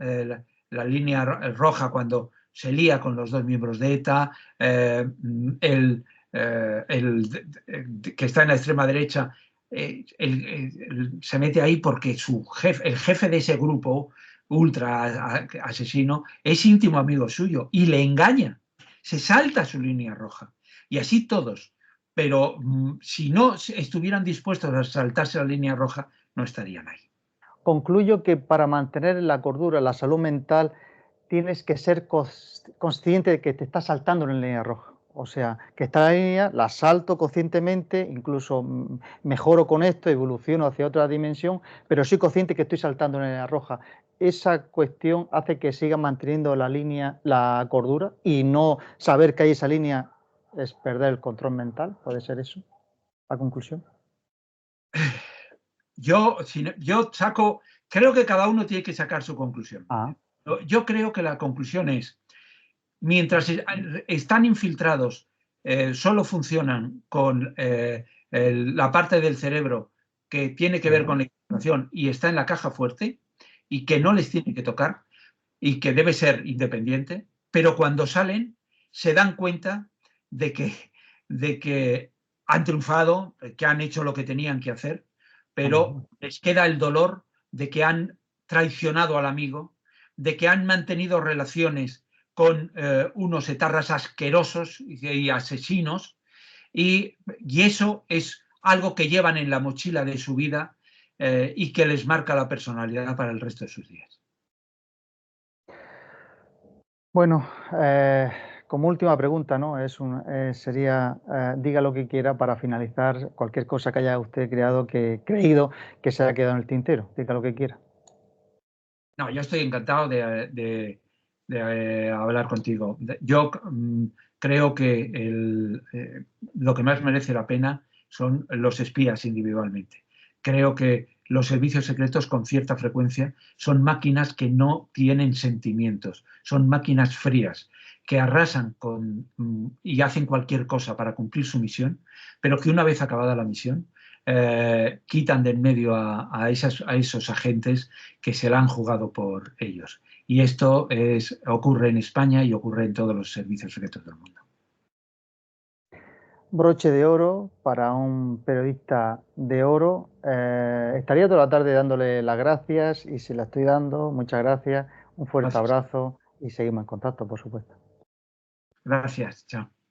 la línea roja cuando se lía con los dos miembros de ETA, el que está en la extrema derecha se mete ahí porque el jefe de ese grupo ultra asesino es íntimo amigo suyo y le engaña, se salta su línea roja. Y así todos. Pero si no estuvieran dispuestos a saltarse la línea roja, no estarían ahí. Concluyo que para mantener la cordura, la salud mental, tienes que ser consciente de que te estás saltando en la línea roja. O sea, que esta línea la salto conscientemente, incluso mejoro con esto, evoluciono hacia otra dimensión, pero soy consciente que estoy saltando en la línea roja. Esa cuestión hace que siga manteniendo la línea, la cordura, y no saber que hay esa línea es perder el control mental. ¿Puede ser eso la conclusión? Yo creo que cada uno tiene que sacar su conclusión. Ah. Yo creo que la conclusión es, mientras están infiltrados, solo funcionan con la parte del cerebro que tiene que ver con la información y está en la caja fuerte y que no les tiene que tocar y que debe ser independiente, pero cuando salen se dan cuenta de que han triunfado, que han hecho lo que tenían que hacer, pero les queda el dolor de que han traicionado al amigo, de que han mantenido relaciones con unos etarras asquerosos y asesinos, y eso es algo que llevan en la mochila de su vida y que les marca la personalidad para el resto de sus días. Bueno, como última pregunta, ¿no? Sería, diga lo que quiera para finalizar cualquier cosa que haya usted creído que se haya quedado en el tintero. Diga lo que quiera. No, yo estoy encantado de hablar contigo. Yo creo que lo que más merece la pena son los espías individualmente. Creo que los servicios secretos con cierta frecuencia son máquinas que no tienen sentimientos, son máquinas frías que arrasan y hacen cualquier cosa para cumplir su misión, pero que una vez acabada la misión quitan de en medio a esos agentes que se la han jugado por ellos. Y esto ocurre en España y ocurre en todos los servicios secretos del mundo. Broche de oro para un periodista de oro. Estaría toda la tarde dándole las gracias y se la estoy dando. Muchas gracias. Un fuerte Gracias. abrazo y seguimos en contacto, por supuesto. Gracias. Chao.